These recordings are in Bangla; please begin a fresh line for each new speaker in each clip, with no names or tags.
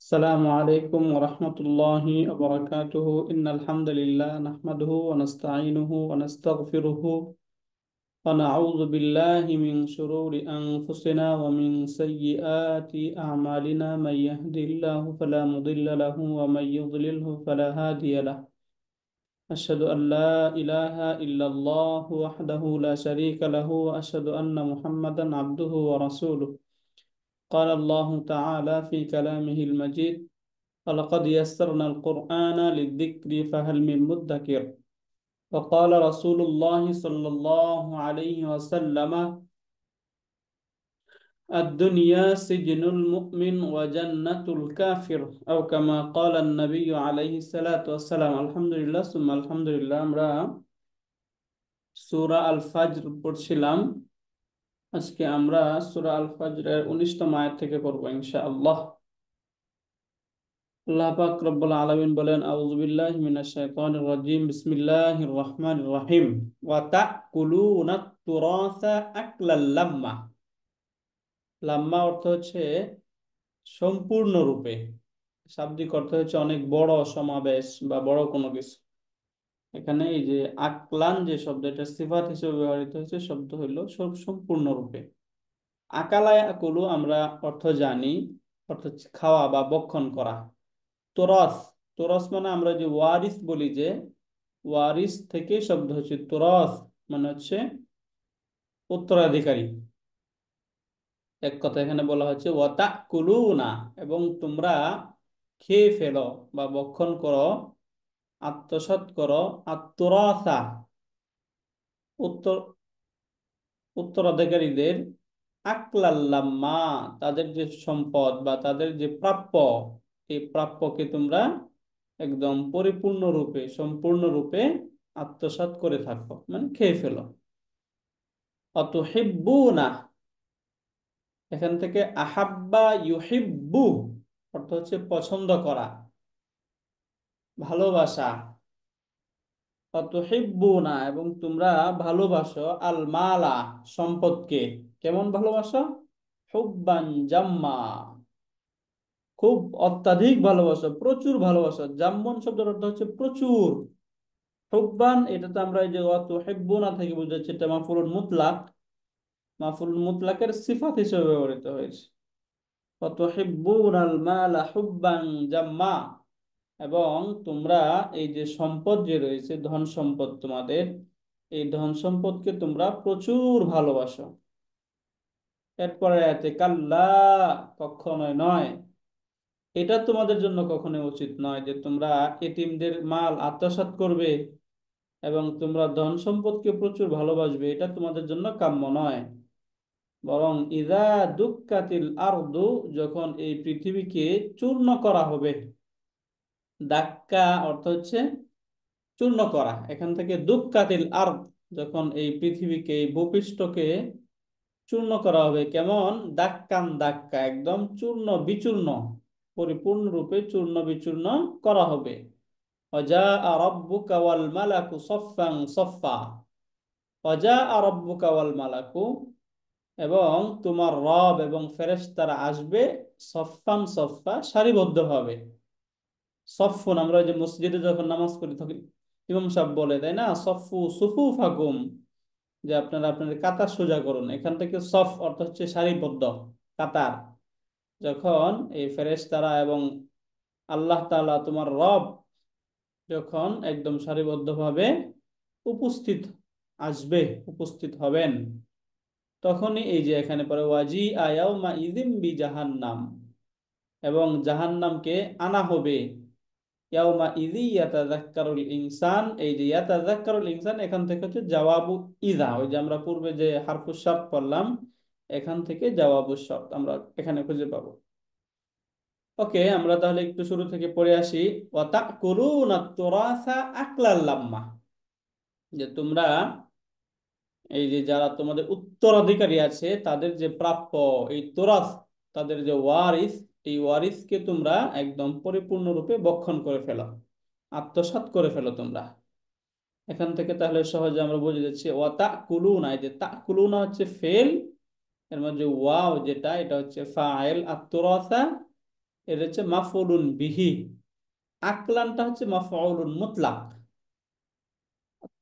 السلام عليكم ورحمة الله وبركاته إن الحمد لله نحمده ونستعينه ونستغفره ونعوذ بالله من شرور أنفسنا ومن سيئات أعمالنا من يهدي الله فلا مضل له ومن يضلله فلا هادي له أشهد أن لا إله إلا الله وحده لا شريك له وأشهد أن محمدا عبده ورسوله قال الله تعالى في كلامه المجيد ولقد يسرنا القرآن للذكر فهل من مدكر وقال رسول الله صلى الله عليه وسلم الدنيا سجن المؤمن وجنة الكافر أو كما قال النبي عليه الصلاة والسلام الحمد لله ثم الحمد لله আমরা সূরা আল ফাজর পড়ছিলাম। আজকে আমরা সূরা আল ফাজরের 19তম আয়াত থেকে পড়ব ইনশাআল্লাহ। আল্লাহ পাক রব্বুল আলামিন বলেন আউযু বিল্লাহি মিনাশ শাইতানির রাজিম বিসমিল্লাহির রহমানির রহিম ওয়া তাকুলুনাত তুরাসা আকলাল লাম্মা। লাম্মা অর্থ হচ্ছে সম্পূর্ণরূপে, শাব্দিক অর্থ হচ্ছে অনেক বড় সমাবেশ বা বড় কোনো কিছু। এখানে এই যে আকলান যে শব্দ, এটা সিফাত হিসেবে ব্যবহৃত হয়েছে, শব্দ হইল সম্পূর্ণরূপে। আকালা ইয়াকুলু আমরা অর্থ জানি, অর্থ হচ্ছে খাওয়া বা ভক্ষণ করা। তোরস, তোরস মানে আমরা যে ওয়ারিস বলি, যে ওয়ারিস থেকে শব্দ হচ্ছে তোরস, মানে হচ্ছে উত্তরাধিকারী। এক কথা এখানে বলা হচ্ছে ওয়াতা কুলুনা, এবং তোমরা খেয়ে ফেলো বা ভক্ষণ করো, আত্মসাৎ করো, আত্মরাসা উত্তর উত্তরাধিকারীদের, আকলাল্লাম্মা তাদের যে সম্পদ বা তাদের যে প্রাপ্য, এই প্রাপ্যকে তোমরা একদম পরিপূর্ণরূপে সম্পূর্ণরূপে আত্মসাৎ করে থাকো, মানে খেয়ে ফেলো। অতুহিব্বুনা, এখান থেকে আহাব্বা ইউহিব্বু অর্থ হচ্ছে পছন্দ করা, ভালোবাসা। অতুহিব্বুনা এবং তোমরা ভালোবাসো আল মালা সম্পদকে। কেমন ভালোবাসো? হুব্বান জাম্মা, খুব অত্যাধিক ভালোবাসো, প্রচুর ভালোবাসো। জাম্মন শব্দের অর্থ হচ্ছে প্রচুর। হুব্বান এটা তো আমরা এই যে অতুহিব্বুনা থেকে বুঝাচ্ছি, এটা মাফউলুল মুতলাক, মাফউলুল মুতলাকের সিফাত হিসেবে ব্যবহৃত হয়েছে। অতুহিব্বুনাল মালা হুব্বান জাম্মা, এবং তোমরা এই যে সম্পদ যে রয়েছে, ধন সম্পদ তোমাদের, এই ধন সম্পদকে তোমরা প্রচুর ভালোবাসো। এরপরে আছে কাল্লা, কখনোই নয়, এটা তোমাদের জন্য কখনোই উচিত নয় যে তোমরা এতিমদের মাল আত্মসাৎ করবে এবং তোমরা ধন সম্পদকে প্রচুর ভালোবাসবে, এটা তোমাদের জন্য কাম্য নয়। বরং ইদা দুক্কাতিল আরদু, যখন এই পৃথিবীকে চূর্ণ করা হবে। দাক্কা অর্থ হচ্ছে চূর্ণ করা, এখান থেকে দুক্কাতিল আরদ, যখন এই পৃথিবীকে, এই ভূপৃষ্ঠকে চূর্ণ করা হবে। কেমন? দাক্কান দাক্কা, একদম চূর্ণ বিচূর্ণ, পরিপূর্ণরূপে চূর্ণ বিচূর্ণ করা হবে। ওয়াজাআ রাব্বুকা ওয়াল মালাকু সফফান সফফা, ওয়াজাআ রাব্বুকা ওয়াল মালাকু, এবং তোমার রব এবং ফেরেশতারা আসবে সফফান সফফা, সারিবদ্ধভাবে। সফফুন, আমরা যে মসজিদে যখন নামাজ পড়ি তখন ইমাম সাহেব বলে, তাই না, সফু সুফুফাকুম, যে আপনারা আপনাদের কাতার সোজা করুন। এখান থেকে সফ অর্থ হচ্ছে সারিবদ্ধ, কাতার। যখন এই ফেরেশতারা এবং আল্লাহ তাআলা তোমার রব যখন একদম সারিবদ্ধভাবে উপস্থিত আসবে, উপস্থিত হবেন, তখনই এই যে এখানে পরে ওয়াজি আয়াউমা ইযিম বি জাহান্নাম, এবং জাহান্নামকে আনা হবে। ইয়াউমা ইযি ইয়াতাযাক্কারুল ইনসান, এই যে ইয়াতাযাক্কারুল ইনসান এখান থেকে হচ্ছে জবাবু ইযা, ওই যে আমরা পূর্বে যে হারফুশ শারত পড়লাম, এখান থেকে জবাবুশ শর্ত আমরা এখানে খুঁজে পাবো। ওকে, আমরা তাহলে একটু শুরু থেকে পড়ে আসি। ওয়া তাকুলুনা তুরাসা আকলাল লাম্মা, যে তোমরা এই যে যারা তোমাদের উত্তরাধিকারী আছে তাদের যে প্রাপ্য, এই তুরাস, তাদের যে ওয়ারিস, এই ওয়ারিসকে তোমরা একদম পরিপূর্ণরূপে ভক্ষণ করে ফেলো, আত্মসাৎ করে ফেলো তোমরা। এখান থেকে তাহলে সহজে আমরা বুঝে যাচ্ছি ওয়া তাকুলুনা, এই যে তাকুলুনা হচ্ছে ফেল, এর মধ্যে ওয়াও যেটা, এটা হচ্ছে ফাইল, আত-তুরাসা এটা হচ্ছে মাফউলুন বিহি। আকলানটা হচ্ছে মাফউলুন মুতলাক।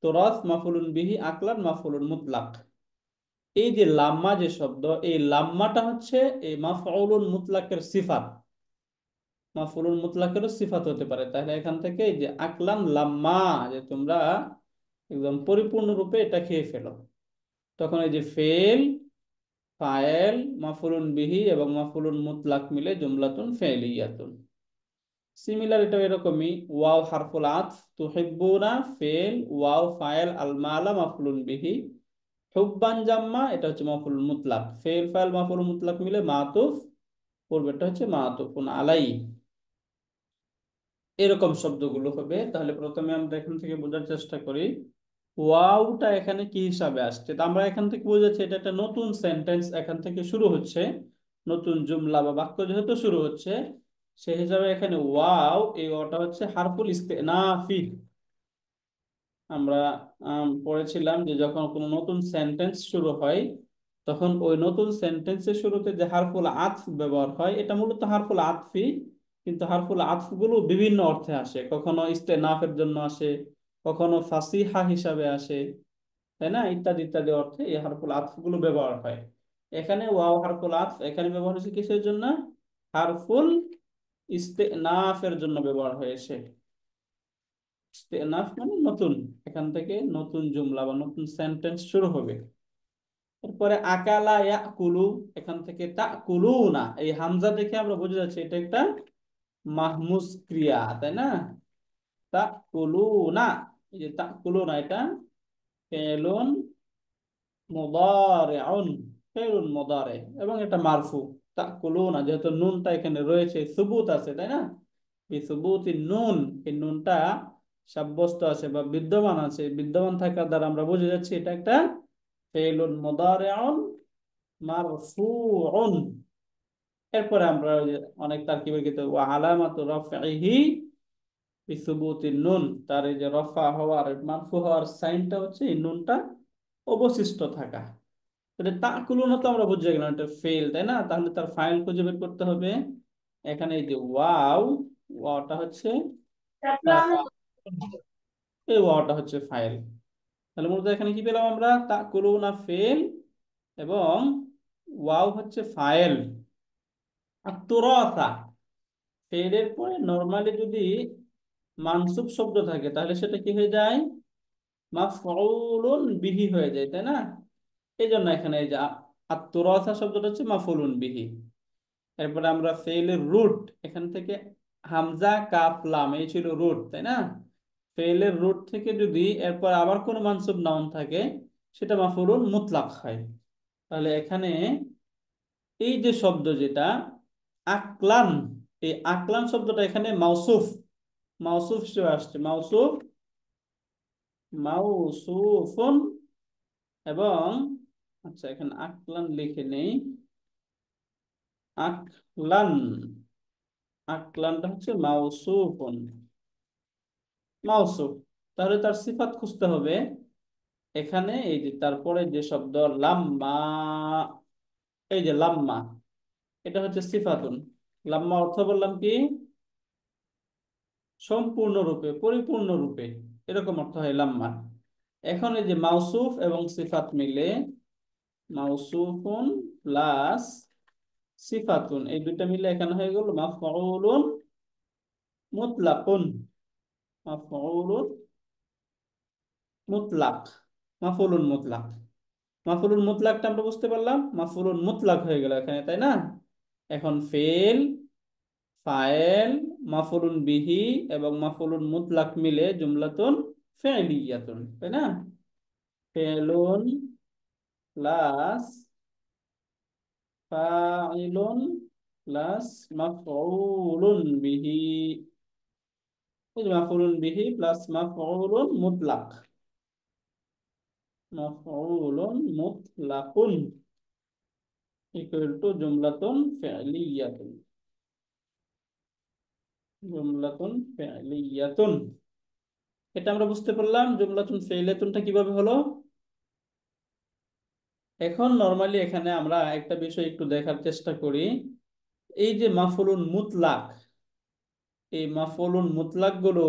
তুরাস মাফউলুন বিহি, আকলান মাফউলুন মুতলাক। এই যে লাম্মা যে শব্দ, এই লাম্মাটা হচ্ছে এই মাফউলুন মুতলাকের সিফাত। মাফউলুন মুতলাকেরও সিফাত হতে পারে। তাহলে এখান থেকে এই যে আকলান লাম্মা, যে তোমরা একদম পরিপূর্ণরূপে এটা খেয়ে ফেলো, তখন এই যে ফেল, ফায়েল, মাফউলুন বিহি এবং মাফউলুন মুতলাক মিলে জুমলাতুন ফেলিয়াতুন। সিমিলার এটা এরকমই, ওয়াও হারফুল আতফ, তুহিব্বুনা ফেল, ওয়াও ফায়েল, আল মালা মাফউলুন বিহি, হুব্বান জাম্মা এটা হচ্ছে মাফউলুন মুতলাক, ফেল ফায়েল মাফউলুন মুতলাক মিলে মাতুফ, পূর্বেরটা হচ্ছে মাতুফুন আলাই। এরকম শব্দগুলো হবে। তাহলে প্রথমে আমরা এখান থেকে বোঝার চেষ্টা করি ওয়াওটা এখানে কি হিসাবে আসছে। তো আমরা এখান থেকে বোঝাচ্ছি এটা একটা নতুন সেন্টেন্স এখান থেকে শুরু হচ্ছে, নতুন জুমলা বা বাক্য যেহেতু শুরু হচ্ছে, সেই হিসাবে এখানে ওয়াও, এই ওয়াওটা হচ্ছে হারফুল ইস্তেনাফি। আমরা পড়েছিলাম যে যখন কোনো নতুন সেন্টেন্স শুরু হয়, তখন ওই নতুন সেন্টেন্সের শুরুতে যে হারফুল আতফ ব্যবহার হয়, এটা মূলত হারফুল আতফি। কিন্তু হারফুল আতফ গুলো বিভিন্ন অর্থে আসে, কখনো ইস্তেনাফের জন্য আসে, কখনো ফাসিহা হিসাবে আসে, তাই না, ইত্যাদি ইত্যাদি অর্থে এই হারফুল আতফ গুলো ব্যবহার হয়। এখানে ওয়াও হারফুল আতফ এখানে ব্যবহার হয়েছে কিসের জন্য? হারফুল ইস্তেনাফের জন্য ব্যবহার হয়েছে। ইস্তেনাফ মানে নতুন, এখান থেকে নতুন জুমলা বা নতুন সেন্টেন্স শুরু হবে। এরপরে আকালা ইয়াকুলু, এখান থেকে তাকুলুনা, এই হামজা দেখে আমরা বুঝে যাচ্ছি এটা একটা মাহমুজ ক্রিয়া, তাই না। তাকুলুনা, এই যে তাকুলুনা এটা ফেলুন মুদারিউন, ফেলুন মুদারি এবং এটা মারফু। তাকুলুনা যেহেতু নুনটা এখানে রয়েছে, সুবুত আছে, তাই না। এই সুবুতি নুন, এই নুনটা সাব্যস্ত আছে বা বিদ্যমান আছে, বিদ্যমান থাকার দ্বারা আমরা বুঝে যাচ্ছি এটা একটা ফেলুন মুদারিউন মারফুউন। এরপরে আমরা ওই যে অনেক তারকিবের ক্ষেত্রে ওয়া আলামাতু রাফঈহি বিসুবুতি নুন, তার এই যে রফা হওয়ার মারফু হওয়ার সাইনটা হচ্ছে এই নুনটা অবশিষ্ট থাকা। তাহলে তাকুলুনা তো আমরা বুঝে গেলাম এটা ফেল, তাই না। তাহলে তার ফাইল খুঁজে বের করতে হবে। এখানে এই যে ওয়াও, ওয়াওটা হচ্ছে এই ওয়াওটা হচ্ছে ফাইল। তাহলে মূলত এখানে কি পেলাম আমরা? তাকুলুনা ফেল এবং ওয়াও হচ্ছে ফাইল। আর তুরাসা, ফেলের পরে নরমালি যদি মানসুব শব্দ থাকে তাহলে সেটা কি হয়ে যায়? মাফউলুন বিহি হয়ে যায়, তাই না। এই জন্য এখানে এই যে আত-তুরাসা শব্দটা হচ্ছে মাফউলুন বিহি। এরপরে আমরা ফেলের রুট, এখান থেকে হামজা কাফ লাম এই ছিল রুট, তাই না। ফেলের রুট থেকে যদি এরপর আবার কোনো মানসুব নাউন থাকে, সেটা মাফউলুন মুতলাক হয়। তাহলে এখানে এই যে শব্দ যেটা আকলান, এই আকলান শব্দটা এখানে মাউসুফ, মাউসুফ হিসেবে আসছে, মাউসুফ, মাউসুফুন এবং আচ্ছা এখানে আকলান লিখে নেই, আকলান, আকলানটা হচ্ছে মাউসুফুন, মাউসুফ। তাহলে তার সিফাত খুঁজতে হবে। এখানে এই যে তারপরে যে শব্দ লাম্মা, এই যে লাম্মা, এটা হচ্ছে সিফাতুন। লাম্মা অর্থ বললাম কি? সম্পূর্ণরূপে, পরিপূর্ণরূপে, এরকম অর্থ হয় লাম্মা। এখন এই যে মাউসুফ এবং সিফাত মিলে, মাউসুফুন প্লাস সিফাতুন, এই দুইটা মিলে এখানে হয়ে গেল মাফউলুন মুতলাকুন, মাফউলুন মুতলাক, মাফউলুন মুতলাক। মাফউলুন মুতলাকটা আমরা বুঝতে পারলাম, মাফউলুন মুতলাক হয়ে গেল এখানে, তাই না। এখন ফেল, ফায়েল, মাফউলুন বিহি এবং মাফউলুন মুতলাক মিলে জুমলাতুন ফি'লিয়াতুন, তাই না। ফেলুন প্লাস ফাইলুন প্লাস মাফউলুন বিহি, এই যে মাফউলুন বিহি প্লাস মাফউলুন মুতলাক, মাফউলুন মুতলাকুন ইকুয়াল টু জুমলাতুন ফি'লিয়াতুন, জুমলাতুন ফি'লিয়াতুন। এটা আমরা বুঝতে পারলাম জুমলাতুন ফি'লিয়াতুনটা কিভাবে হলো। এখন নরমালি এখানে আমরা একটা বিষয় একটু দেখার চেষ্টা করি, এই যে মাফুলুন মুতলাক, এই মাফুলুন মুতলাক গুলো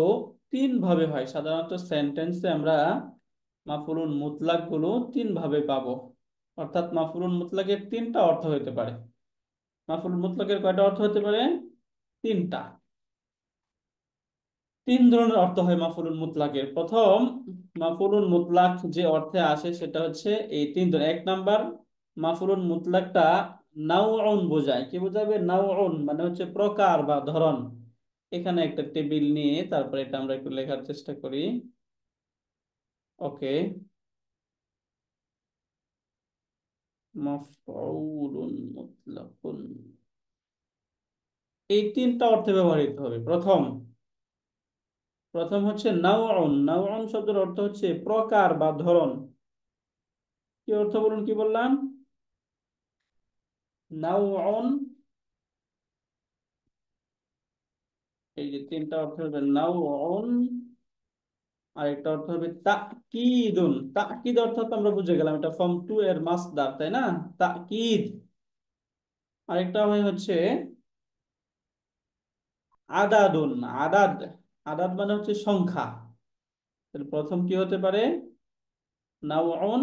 তিন ভাবে হয় সাধারণত সেন্টেন্সে। আমরা মাফুলুন মুতলাক গুলো তিন ভাবে পাবো, অর্থাৎ মাফুলুন মুতলাকের তিনটা অর্থ হতে পারে। মাফুলুন মুতলাকের কয়টা অর্থ হতে পারে? তিনটা। তিন ধরনের অর্থ হয় মাফুলুন মুতলাকের। প্রথম, মাফুলুন মুতলাক যে অর্থে আসে সেটা হচ্ছে এই তিন ধরনের। এক নাম্বার, মাফুলুন মুতলাকটা নাউউন বোঝায়। কি বোঝাবে? নাউউন মানে হচ্ছে প্রকার বা ধরন। এখানে একটা টেবিল নিয়ে তারপরে এটা আমরা একটু লেখার চেষ্টা করি। ওকে, মাফউলুন মুতলাকুন, এই তিনটা অর্থে ব্যবহৃত হবে। প্রথম, প্রথম হচ্ছে নাউউন। নাউউন শব্দের অর্থ হচ্ছে প্রকার বা ধরন। কি অর্থ বলুন, কি বললাম? নাউউন, এই যে তিনটা অর্থ হবে নাউউন। আরেকটা অর্থ হবে তাকিদুন। তাকিদ অর্থ তো আমরা বুঝে গেলাম, এটা ফর্ম টু এর মাসদার, তাই না? তাকিদ। আরেকটা হয় হচ্ছে আদাদুন। আদাদ, আদাদ মানে হচ্ছে সংখ্যা। তাহলে প্রথম কি হতে পারে? নাউউন।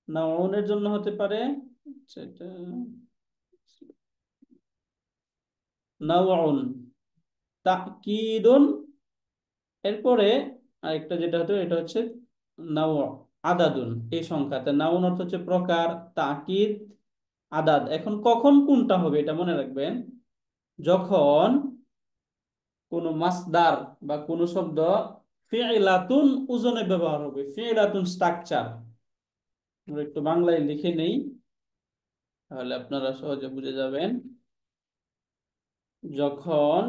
নাউউনের জন্য হতে পারে সেটা নাউউন, তাকিদুন। এরপরে আরেকটা যেটা হতো এটা হচ্ছে নাও, আদাদুন। এই সংখ্যাতে নাউন অর্থ হচ্ছে প্রকার, তাকিদ, আদাদ। এখন কখন কোনটা হবে এটা মনে রাখবেন। যখন কোনো মাসদার বা কোনো শব্দ ফিইলাতুন ওজনে ব্যবহার হবে। ফিইলাতুন স্ট্রাকচার, আমরা একটু বাংলায় লিখে নেই তাহলে আপনারা সহজে বুঝে যাবেন। যখন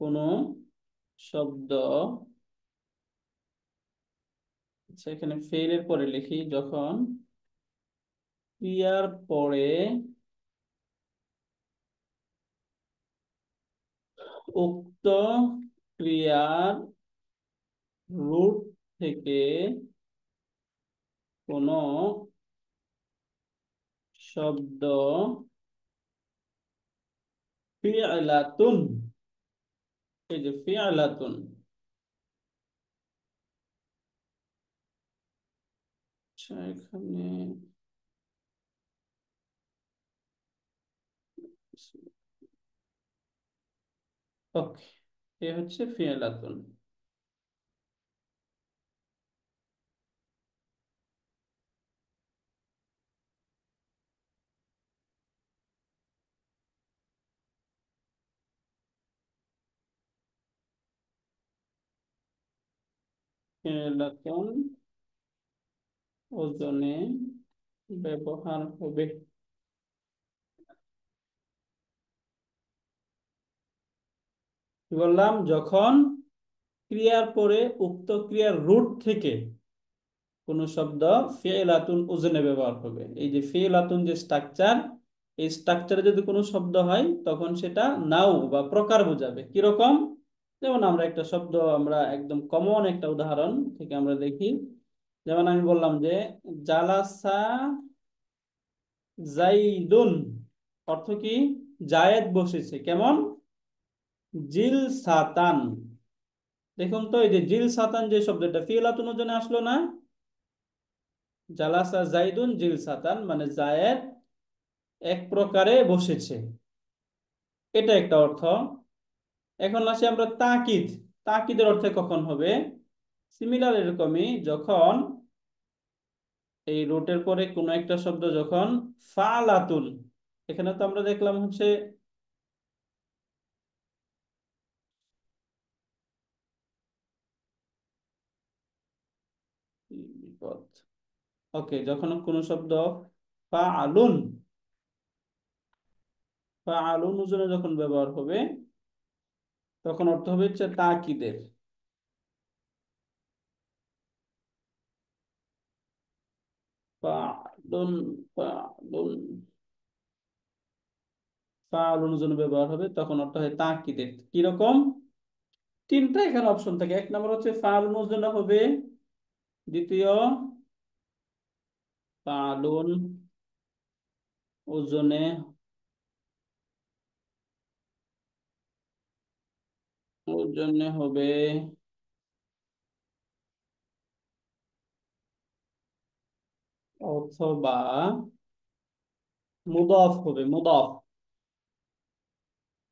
কোনো শব্দ, আচ্ছা এখানে ফেইলের পরে লিখি, যখন ক্রিয়ার পরে উক্ত ক্রিয়ার রুট থেকে কোনো শব্দ ফিআলাতুন, এই যে ফিআলাতুন, আচ্ছা এখানে ওকে, এ হচ্ছে ফিআলাতুন। ফিআলাতুন ওজনে ব্যবহার হবে। কি বললাম? যখন ক্রিয়ার পরে উক্ত ক্রিয়ার রুট থেকে কোন শব্দ ফিইলাতুন ওজনে ব্যবহার হবে। এই যে ফিইলাতুন যে স্ট্রাকচার, এই স্ট্রাকচারে যদি কোনো শব্দ হয় তখন সেটা নাও বা প্রকার বোঝাবে। কিরকম? যেমন আমরা একটা শব্দ, আমরা একদম কমন একটা উদাহরণ থেকে আমরা দেখি। যেমন আমি বললাম যে জালাসা জাইদুন, অর্থ কি? জায়েদ বসেছে। কেমন? জিল সাতান। দেখুন তো, এই যে জিল সাতান যে শব্দটা ফিইলাতুন ওজনে আসলো না? জালাসা জাইদুন জিল সাতান মানে জায়েদ এক প্রকারে বসেছে, এটা একটা অর্থ। এখন আসি আমরা তাকিদ। তাকিদের অর্থে কখন হবে? সিমিলার এরকমই, যখন এই রুটের পরে কোনো একটা শব্দ যখন ফালাতুন, এখানে তো আমরা দেখলাম হচ্ছে কি বিপদ। ওকে, যখন কোনো শব্দ ফাআলুন, ফাআলুন ওজনে যখন ব্যবহার হবে তখন অর্থ হবে হচ্ছে তাকিদের। ফাআলুন, ফাআলুন, ফাআলুন ওজনে ব্যবহার হবে তখন অর্থ হয় তাকিদের। কিরকম? তিনটা এখানে অপশন থাকে। এক নম্বর হচ্ছে ফাআলুন ওজনে হবে, দ্বিতীয় ফাআলুন ওজনে, ওজনে হবে অথবা মুদাফ হবে, মুদাফ।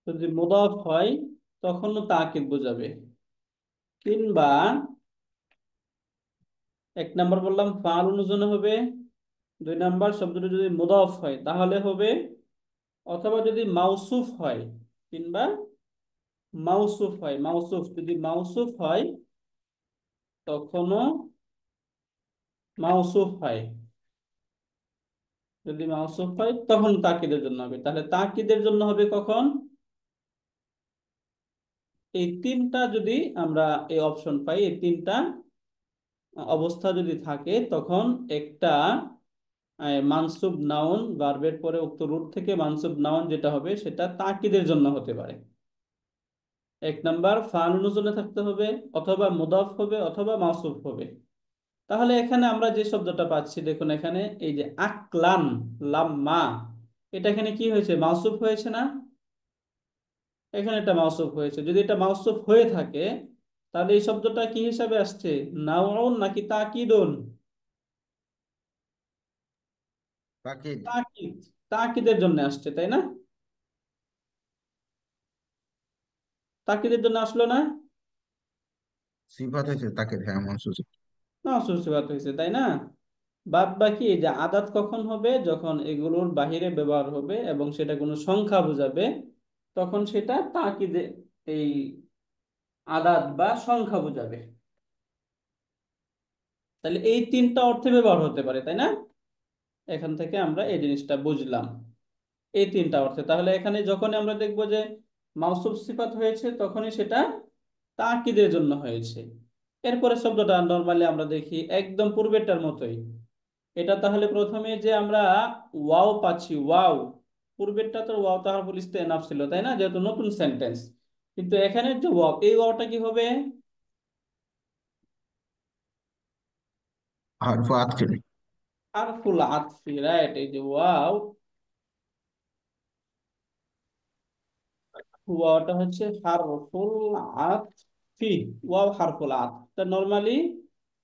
যদি মুদাফ হয় তখনও তাকিদ বোঝাবে। কিংবা এক নাম্বার বললাম ফাআলুন ওজনে হবে, দুই নাম্বার শব্দটা যদি মুদাফ হয় তাহলে হবে, অথবা যদি মাউসুফ হয়, কিংবা মাউসুফ হয়, মাউসুফ যদি মাউসুফ হয় তখনও মাউসুফ হয়, যদি মাউসুফ হয় তখন তাকিদের জন্য হবে। তাহলে তাকিদের জন্য হবে কখন? এই তিনটা যদি আমরা এই অপশন পাই, এই তিনটা অবস্থা যদি থাকে তখন একটা মানসুব নাউন ভার্বের পরে উক্ত রুট থেকে মানসুব নাউন যেটা হবে সেটা তাকিদের জন্য হতে পারে। এক নাম্বার ফানুন জন্য থাকতে হবে, অথবা মুদাফ হবে, অথবা মাউসুফ হবে। তাহলে এখানে আমরা যে শব্দটা পাচ্ছি দেখুন, এখানে এই যে আকলান, লাম্মা, এটা এখানে কি হয়েছে? মাউসুফ হয়েছে না? এখানে এটা মাউসুফ হয়েছে। যদি এটা মাউসুফ হয়ে থাকে তাহলে এই শব্দটা কি হিসাবে আসছে? নাউন নাকি তাকিদুন?
তাকিদ।
তাকিদ, তাকিদের জন্য আসছে, তাই না? তাকিদের জন্য আসলো না?
সিফাত হয়েছে তাকিদ, হ্যাঁ মনসুস।
মাউসুফ সিফাত হয়েছে, তাই না? বাদ বাকি এই যে আদাত কখন হবে? যখন এগুলোর বাহিরে ব্যবহার হবে এবং সেটা কোনো সংখ্যা বোঝাবে, তখন সেটা তাকিদে, এই আদাত বা সংখ্যা বোঝাবে। তাহলে এই তিনটা অর্থে ব্যবহার হতে পারে, তাই না? এখান থেকে আমরা এই জিনিসটা বুঝলাম, এই তিনটা অর্থে। তাহলে এখানে যখন আমরা দেখবো যে মাউসুফ সিফাত হয়েছে তখনই সেটা তাকিদের জন্য হয়েছে। এরপরে শব্দটা নরমালি আমরা দেখি একদম পূর্বেরটার মতোই। এটা তাহলে প্রথমে যে আমরা ওয়াও পাচ্ছি, ওয়াও, পূর্বেরটা তো ওয়াও তাহরফুল ইস্তেনাফ ছিল, তাই না, যেহেতু নতুন সেন্টেন্স। কিন্তু এখানে যে ওয়াও, এই ওয়াওটা কি হবে?
হারফ আতফিল।
হারফুল আতফি, রাইট। এই যে ওয়াও, ওয়াওটা হচ্ছে হারফুল আতফি, ওয়াও হারফুল আতফ। তা নরমালি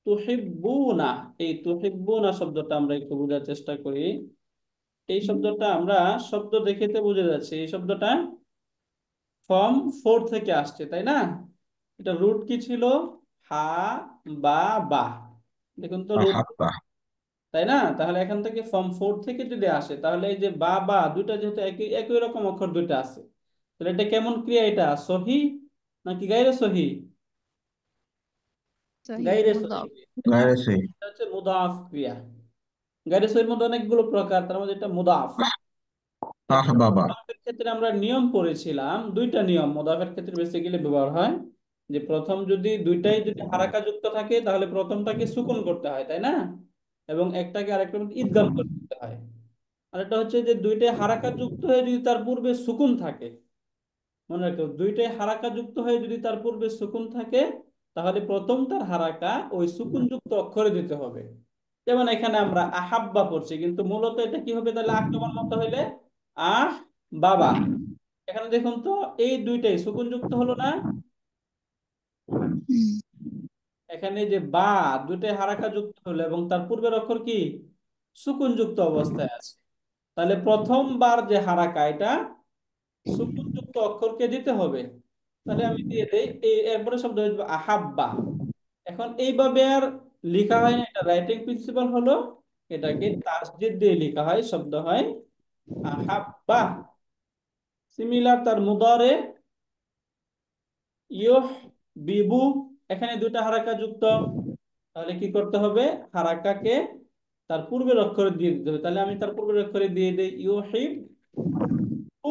তুহিব্বুনা, এই তুহিব্বুনা শব্দটা আমরা একটু বোঝার চেষ্টা করি। এই শব্দটা আমরা শব্দ দেখেতে বুঝে যাচ্ছে এই শব্দটা ফর্ম ফোর থেকে আসছে, তাই না? এটা রুট কি ছিল? হা, বা, বা। দেখুন তো রুট,
আহাব্বা।
তাই না? তাহলে এখান থেকে ফর্ম ফোর থেকে যদি আসে তাহলে এই যে বা, বা দুইটা যেহেতু একই একই রকম অক্ষর দুইটা আছে, তাহলে এটা কেমন ক্রিয়া? এটা সহি নাকি গাইরে সহি?
صحيح
গাইরে সহি
مضاف।
ক্রিয়া, তাই না?
গায়ে সেই।
এটা হচ্ছে মুদাফ ক্রিয়া। গাইরে সহির মধ্যে অনেকগুলো প্রকার, তার মধ্যে এটা মুদাফ।
আহ
এখন
বাবা।
মুদাফের ক্ষেত্রে আমরা নিয়ম পড়েছিলাম, দুইটা নিয়ম মুদাফের ক্ষেত্রে বেসিক্যালি ব্যবহার হয়। যে প্রথম যদি দুইটাই যদি হারাকা যুক্ত থাকে তাহলে প্রথমটাকে সুকুন করতে হয়, তাই না? এবং একটাকে আরেকটার মধ্যে ইদগাম করে দিতে হয়। আর একটা হচ্ছে যে দুইটাই হারাকা যুক্ত হয়ে যদি তার পূর্বে সুকুন থাকে, মনে রাখো দুইটাই হারাকা যুক্ত হয়ে যদি তার পূর্বে সুকুন থাকে তাহলে প্রথমটার হারাকা ওই সুকুন যুক্ত অক্ষরে দিতে হবে। যেমন এখানে আমরা আহাব্বা পড়ছি, কিন্তু মূলত এটা কি হবে তাহলে আক্রমণ মতো হইলে? আহ, বাবা। এখানে দেখুন তো, এই দুইটাই সুকুন যুক্ত হলো না? এখানে যে বা, দুইটাই হারাকা যুক্ত হলো এবং তার পূর্বের অক্ষর কি সুকুন যুক্ত অবস্থায় আছে। তাহলে প্রথমবার যে হারাকা, এটা সুকুন যুক্ত অক্ষরকে দিতে হবে। তাহলে আমি দিয়ে দেই, এই এরপরে শব্দ হয়ে যাবে আহাব্বা। এখন এইভাবে আর লেখা হয় না, এটা রাইটিং প্রিন্সিপাল হলো এটাকে তাসদীদ দিয়ে লেখা হয়, শব্দ হয় আহাব্বা। সিমিলার তার মুদারে ইউহ বিবু, এখানে দুইটা হারাকা যুক্ত। তাহলে কি করতে হবে? হারাকাকে তার পূর্বের অক্ষরে দিয়ে দিতে হবে। তাহলে আমি তার পূর্বের অক্ষরে দিয়ে দিই ইউহিব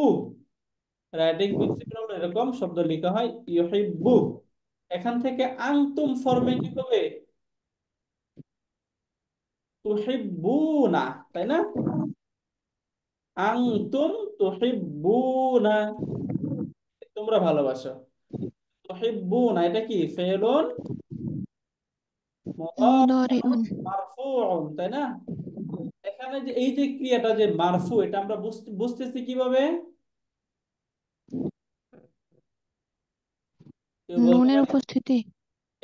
উ। রাইটিং প্রিন্সিপাল হলো এরকম, শব্দ লেখা হয় ইউহিব্বু। এখান থেকে আনতুম ফর্মে কি হবে? তুহিব্বুনা, তাই না? আনতুম তুহিব্বুনা, তোমরা ভালোবাসো। তুহিব্বুনা এটা কি? ফেলুন মুদারিউন
مضارع
মারফুউন, তাই না? এখানে এখানে যে এই যে ক্রিয়াটা যে মারফু, এটা আমরা বুঝতেছি কিভাবে? কেউ বলতে
নুনের
পারে?
উপস্থিতি।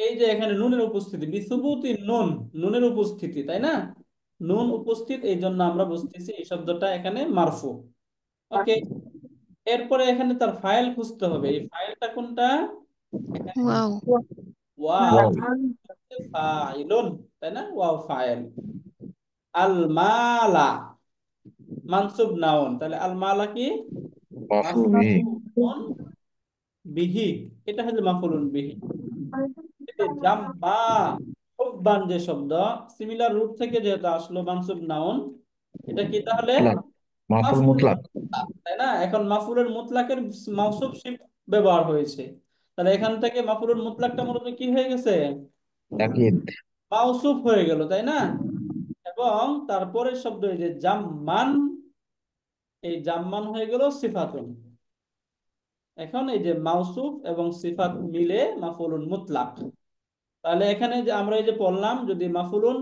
এই যে এখানে নুনের উপস্থিতি, বিসুবুতি নুন, নুনের উপস্থিতি, তাই না? নুন উপস্থিত, এই জন্য আমরা বুঝতেছি এই শব্দটা এখানে মারফু। ওকে। এরপরে এখানে তার ফাইল খুঁজতে হবে, এই ফাইলটা কোনটা? এখানে
ওয়াও।
Wow,
wow.
ফাইলুন, তাই না? ওয়াও ফাইল। আল মালা মানসুব নাউন, তাহলে আল মালা কি?
মাফুল বিহি।
মাফউলুন বিহি, এটা হচ্ছে মাফউলুন বিহি। এই যে জাম্মা হুব্বান যে শব্দ, সিমিলার রুট থেকে যেহেতু আসলো মানসুব নাউন, এটা কি তাহলে?
মুতলাক। মাফুল
মাফউল
মুতলাক।
মুতলাক, তাই না? এখন মাফউলের মুতলাকের মাউসুফ শিফট ব্যবহার হয়েছে, তাহলে এখান থেকে মাফউলুল মুতলাকটা মূলত কি হয়ে গেছে?
তাকিদ।
মাউসুফ হয়ে গেল, তাই না? এবং তারপরের শব্দ এই যে জাম্মান, এই জাম্মান হয়ে গেল সিফাতুন। এখন এই যে মাউসুফ এবং সিফাত মিলে মাফউলুন মুতলাক। তাহলে এখানে যে আমরা এই যে পড়লাম, যদি মাফউলুন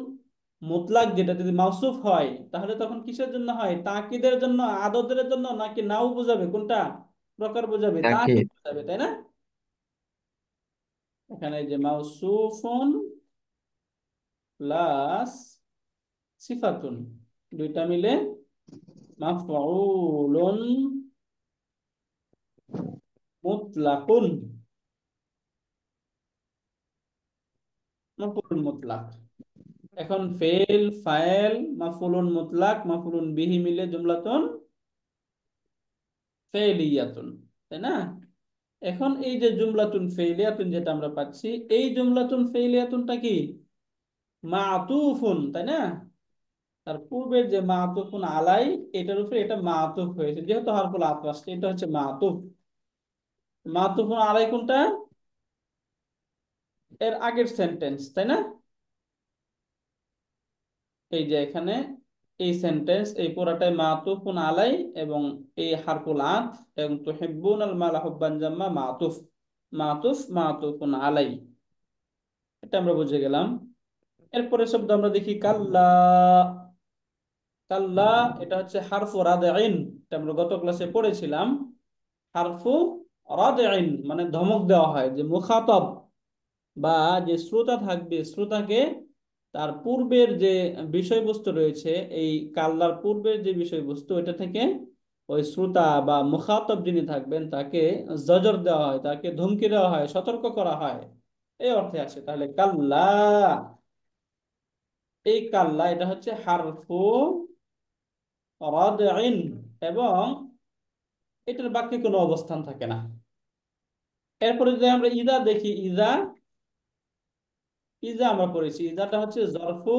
মুতলাক যেটা যদি মাউসুফ হয়, তাহলে তখন কিসের জন্য হয়? তাকিদের জন্য, আদদের জন্য, নাকি নাও বোঝাবে? কোনটা প্রকার বোঝাবে? তাকিদ
তাকিদ।
বোঝাবে, তাই না? এখানে এই যে মাউসুফুন প্লাস সিফাতুন, দুইটা মিলে মাফউলুন মুতলাকুন, মাফউলুন মুতলাক। এখন ফেল, ফাইল, মাফউলুন মুতলাক, মাফউলুন বিহি মিলে জুমলাতুন ফেলিয়াতুন, তাই না? এখন এই যে জুমলাতুন ফেলিয়াতুন যেটা আমরা পাচ্ছি, এই জুমলাতুন ফেলিয়াতুনটা কি? মাতুফুন, তাই না? তার পূর্বের যে মাতুফুন আলাই, এটার উপরে এটা মাতুফ হয়েছে, যেহেতু হারফুল আতফ আসছে, এটা হচ্ছে মাতুফ। মাতুফুন আলাই কোনটা? এর আগের সেন্টেন্স, তাই না? এই যে এখানে এই সেন্টেন্স, এই পুরাটাই মাতুফুন আলাই, এবং এই হারফুল আতফ এবং তুহিব্বুন আল মালা হুব্বান জাম্মা মাতুফ, মাতুফ মাতুফুন আলাই, এটা আমরা বুঝে গেলাম। এরপরে শব্দ আমরা দেখি কাল্লা। কাল্লা, এটা হচ্ছে হারফু রাদঈন, এটা আমরা গত ক্লাসে পড়েছিলাম। হারফু রাদঈন মানে ধমক দেওয়া হয়, যে মুখাতব বা যে শ্রোতা থাকবে, শ্রোতাকে তার পূর্বের যে বিষয়বস্তু রয়েছে, এই কাল্লার পূর্বের যে বিষয়বস্তু, এটা থেকে ওই শ্রোতা বা মুখাতব যিনি থাকবেন তাকে জজর দেওয়া হয়, তাকে ধমকি দেওয়া হয়, সতর্ক করা হয়, এই অর্থে আসে। তাহলে কাল্লা, এই কাল্লা এটা হচ্ছে হারফু রাদঈন, এবং এটার বাক্যে কোনো অবস্থান থাকে না। এরপরে যদি আমরা ইদা দেখি, ইদা, ইজা আমরা পড়েছি, ইজাটা হচ্ছে জরফু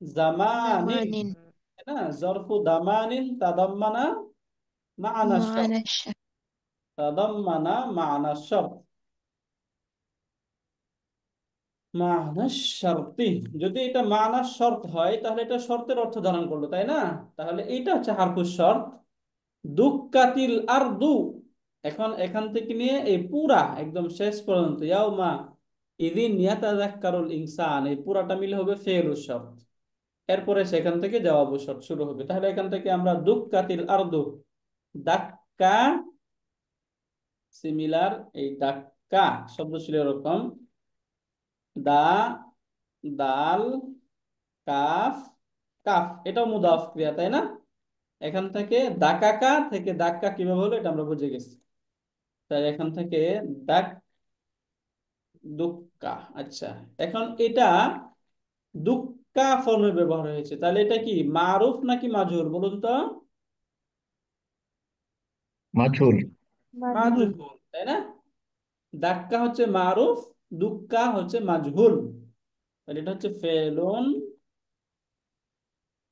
জামানিন,
জামানিন।
তাই না? জরফু দামানিন তাদাম্মানা মা'ানা শর্ত,
মানাশ।
তাদাম্মানা মা'ানা শর্ত, মা'ানা শর্তি। যদি এটা মা'ানা শর্ত হয়, তাহলে এটা শর্তের অর্থ ধারণ করলো, তাই না? তাহলে এইটা হচ্ছে হারফুশ শর্ত। দুক্কাতিল আরদু, এখন এখান থেকে নিয়ে এই পুরা একদম শেষ পর্যন্ত, ইয়াউমা ইদিন ইয়াতাযাক্কারুল ইনসান, এই পুরাটা মিলে হবে ফেরুশ শর্ত। এরপরে সেখান থেকে জবাবু শর্ত শুরু হবে। তাহলে এখান থেকে আমরা দুক্কাতিল আরদু, দাক্কা, সিমিলার এই দাক্কা শব্দ ছিল এরকম, দা, দাল, কাফ, কাফ এটাও মুদাফ ক্রিয়া, তাই না? এখান থেকে দাকাকা থেকে দাক্কা কিভাবে হলো এটা আমরা বুঝে গেছি। তাই এখান থেকে দাক, দুক্কা। আচ্ছা, এখন এটা দুক্কা ফর্মে ব্যবহার হয়েছে, তাহলে এটা কি মারুফ নাকি মাজহুর বলুন তো?
মাঝুল।
মাজহুল।
মাজহুল, তাই না? দাক্কা হচ্ছে মারুফ, দুক্কা হচ্ছে মাজহুল। তাহলে এটা হচ্ছে ফেলুন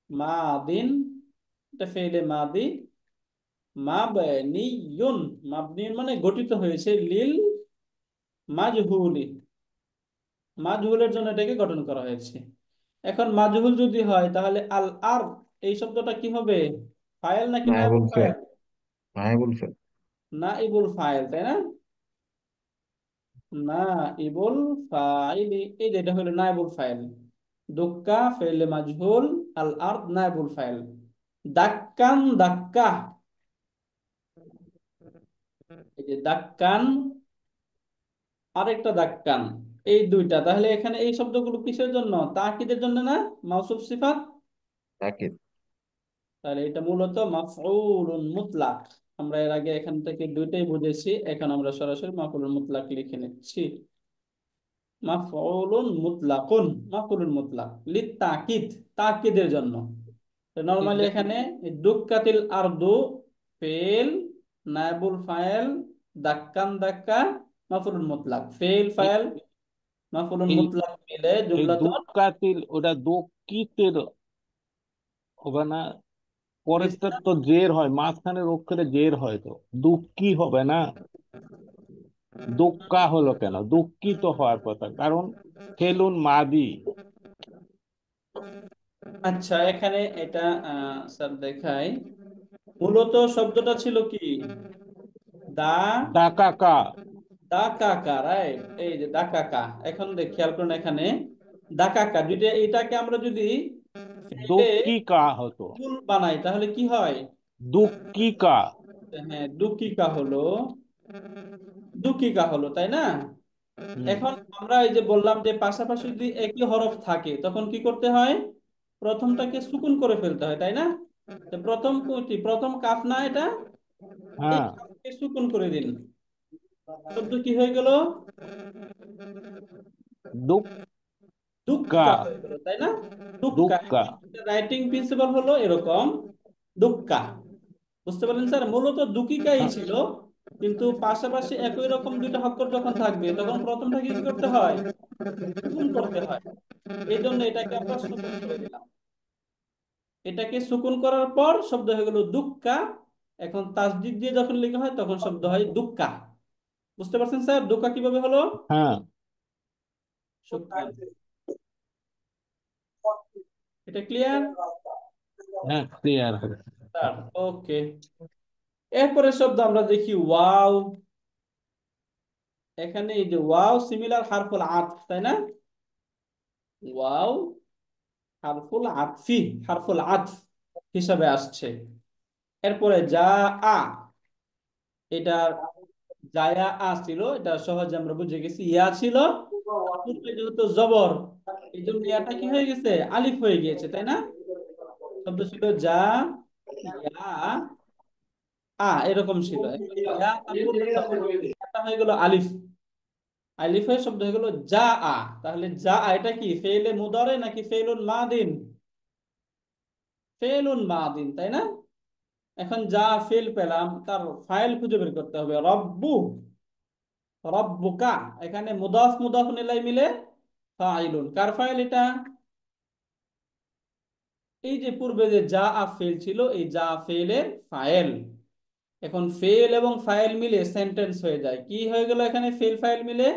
মাদিন, এটা ফেলে মাদি, মাবনিয়ুন, মাবনিয়ুন মানে গঠিত হয়েছে, লিল মাজহুলি, মাজহুলের জন্য এটাকে গঠন করা হয়েছে। এখন মাজহুল যদি হয়, তাহলে আল আর, এই শব্দটা কি হবে? ফাইল নাকি নায়েবুল
নায়েবুল ফেল।
ফাইল?
নায়েবুল ফেল।
নাইবুল ফাইল, তাই না? নাইবুল ফাইল, এই যে এটা হলো নাইবুল ফাইল। দুক্কা ফেলে মাজহুল, আল আরদ নায়েবুল ফাইল। দাক্কান দাক্কা, এই যে দাক্কান আরেকটা দাক্কান, এই দুইটা। তাহলে এখানে এই শব্দগুলো কিসের জন্য? তাকিদের জন্য না মাউসুফ সিফাত?
তাকে।
তাহলে এটা মূলত মাফউলুন মুতলাক। আমরা এর আগে এখান থেকে দুইটাই বুঝেছি, এখন আমরা সরাসরি মাফউলুন মুতলাক লিখে নিচ্ছি। মাফউলুন মুতলাকুন, মাফউলুন মুতলাক লিত্তাকিদ, তাকিদের জন্য। নরমালি
এটা
এখানে দুক্কাতিল আরদু ফেল, নায়েবুল ফাইল, দাক্কান দাক্কা, মাফউলুন মুতলাক, ফেল
এই
ফাইল মাফউলুন
এই
মুতলাক মিলে
এই
জুমলাতুন
দুঃখাতিল ওটা দুঃখিতের হবে না? পরেরটা
লিস্না।
তো জের হয়, মাঝখানের অক্ষরে জের হয়, তো দুঃখী হবে না? দুঃখা হলো কেন? দুঃখিত হওয়ার কথা, কারণ ফেলুন মাদি।
আচ্ছা, এখানে এটা স্যার দেখাই। মূলত শব্দটা ছিল কি? দা,
ডাকাকা।
দাকাকা, রাইট, এই যে দাকাকা। এখন দেখ, খেয়াল করুন এখানে দাকাকা দুইটা, এইটাকে আমরা যদি ফেলে
দুঃখিকা হতো।
ফুল বানাই তাহলে কি হয়?
দুঃখিকা।
হ্যাঁ, দুকিকা হলো, দুকিকা হলো, তাই না?
হুম।
এখন আমরা এই যে বললাম যে পাশাপাশি যদি একই হরফ থাকে তখন কি করতে হয়? প্রথমটাকে সুকুন করে ফেলতে হয়, তাই না? তো প্রথম কোনটি? প্রথম কাফ না এটা? এই
হ্যাঁ।
কাফকে সুকুন করে দিন, শব্দ কি হয়ে গেল?
দুঃখা।
দুক্কা হয়ে গেল, তাই না? দুক্কা।
দুঃখা।
রাইটিং প্রিন্সিপাল হলো এরকম, দুক্কা। বুঝতে পারলেন স্যার? মূলত দুকিকাই
হ্যাঁ।
ছিল, কিন্তু পাশাপাশি একই রকম দুইটা অক্ষর যখন থাকবে তখন প্রথমটাকে কি করতে হয়? সুকুন করতে হয়। এই জন্য এটাকে আমরা সুকুন করে দিলাম। এটাকে সুকুন করার পর শব্দ হয়ে গেল দুক্কা। এখন তাসদিদ দিয়ে যখন লেখা হয় তখন শব্দ হয় দুক্কা। বুঝতে পারছেন স্যার দুক্কা কিভাবে হলো?
হ্যাঁ।
শুক্রান। এটা ক্লিয়ার
হ্যাঁ, ক্লিয়ার হবে।
স্যার? ওকে। এরপরে শব্দ আমরা দেখি ওয়াও। এখানে এই যে ওয়াও সিমিলার হারফুল আতফ, তাই না? ওয়াও হারফুল আতফি, হারফুল আতফ হিসাবে আসছে। এরপরে যা আ, এটা জায়া আ ছিল, এটা সহজে আমরা বুঝে গেছি। ইয়া ছিল, আর পূর্বে যেহেতু জবর, এই জন্য ইয়াটা কি হয়ে গেছে? আলিফ হয়ে গিয়েছে, তাই না? শব্দ ছিল যা ইয়া এরকম ছিল। এখন ইয়া তার পূর্বে জবর, এটা হয়ে গেল আলিফ, আলিফ হয়ে শব্দ হয়ে গেল যা আ। তাহলে যা এটা কি ফেলে মুদারে নাকি ফেলুন মাদিন? ফেলুন মাদিন, তাই না? এখন যা ফেল পেলাম, তার ফাইল খুঁজে বের করতে হবে। রব্বু, রব্বুকা, এখানে মুদাফ মুদাফ ইলাইহি মিলে ফাইলুন, কার ফাইল এটা? এই যে পূর্বে যে যা ফেল ছিল, এই যা ফেলের ফাইল। এখন ফেল এবং ফাইল মিলে সেন্টেন্স হয়ে যায়, কি হয়ে গেল এখানে? ফেল ফাইল মিলে